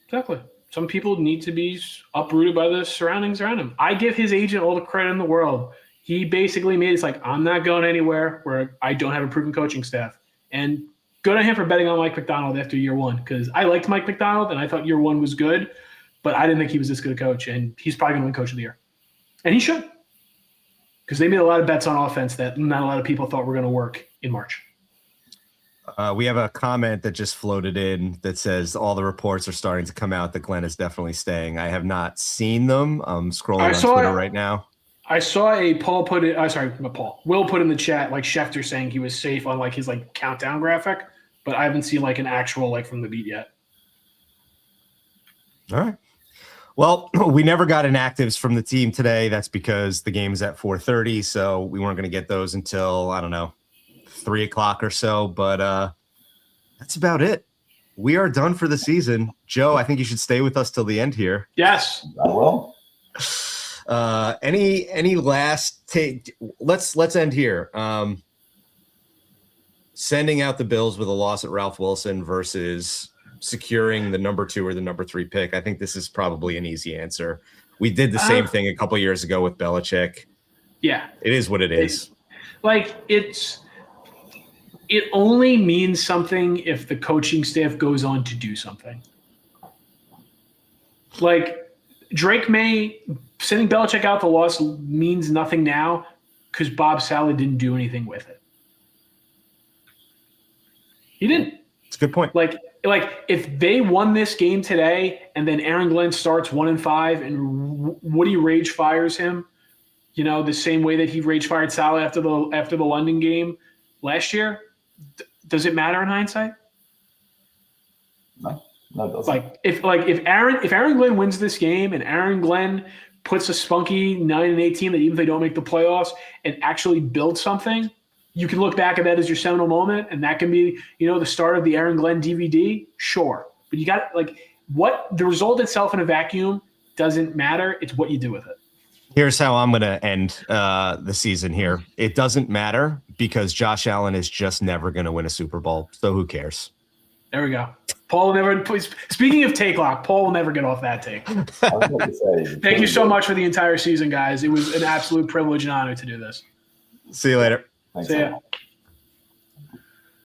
exactly. Some people need to be uprooted by the surroundings around him. I give his agent all the credit in the world. He basically made it's like, I'm not going anywhere where I don't have a proven coaching staff. And good on him for betting on Mike Macdonald after year 1 because I liked Mike Macdonald and I thought year 1 was good, but I didn't think he was this good a coach. And he's probably going to win coach of the year. And he should because they made a lot of bets on offense that not a lot of people thought were going to work in March. We have a comment that just floated in that says all the reports are starting to come out that Glenn is definitely staying. I have not seen them. I'm scrolling on Twitter right now. I saw a Paul put it. Not Paul. Will put in the chat like Schefter saying he was safe on like his like countdown graphic, but I haven't seen like an actual like from the beat yet. All right. Well, we never got inactives from the team today. That's because the game is at 4:30, so we weren't going to get those until I don't know 3 o'clock or so. But that's about it. We are done for the season. Joe, I think you should stay with us till the end here. Yes, I will. Any last take? Let's end here. Sending out the Bills with a loss at Ralph Wilson versus securing the number 2 or the number 3 pick. I think this is probably an easy answer. We did the same thing a couple years ago with Belichick. Yeah. It is what it is. It only means something if the coaching staff goes on to do something. Like Drake May sending Belichick out the loss means nothing now because Bob Saleh didn't do anything with it. He didn't. It's a good point. Like if they won this game today and then Aaron Glenn starts 1-5 and Woody rage fires him, the same way that he rage fired Saleh after the London game last year, does it matter in hindsight? No, it doesn't. If Aaron Glenn wins this game and Aaron Glenn puts a spunky 9-8 team that even if they don't make the playoffs and actually build something, you can look back at that as your seminal moment, and that can be, the start of the Aaron Glenn DVD. Sure, but you got what the result itself in a vacuum doesn't matter. It's what you do with it. Here's how I'm going to end the season here. It doesn't matter because Josh Allen is just never going to win a Super Bowl. So who cares? There we go. Paul will never. Speaking of take lock, Paul will never get off that take. Thank you so much for the entire season, guys. It was an absolute privilege and honor to do this. See you later. Thanks, See ya.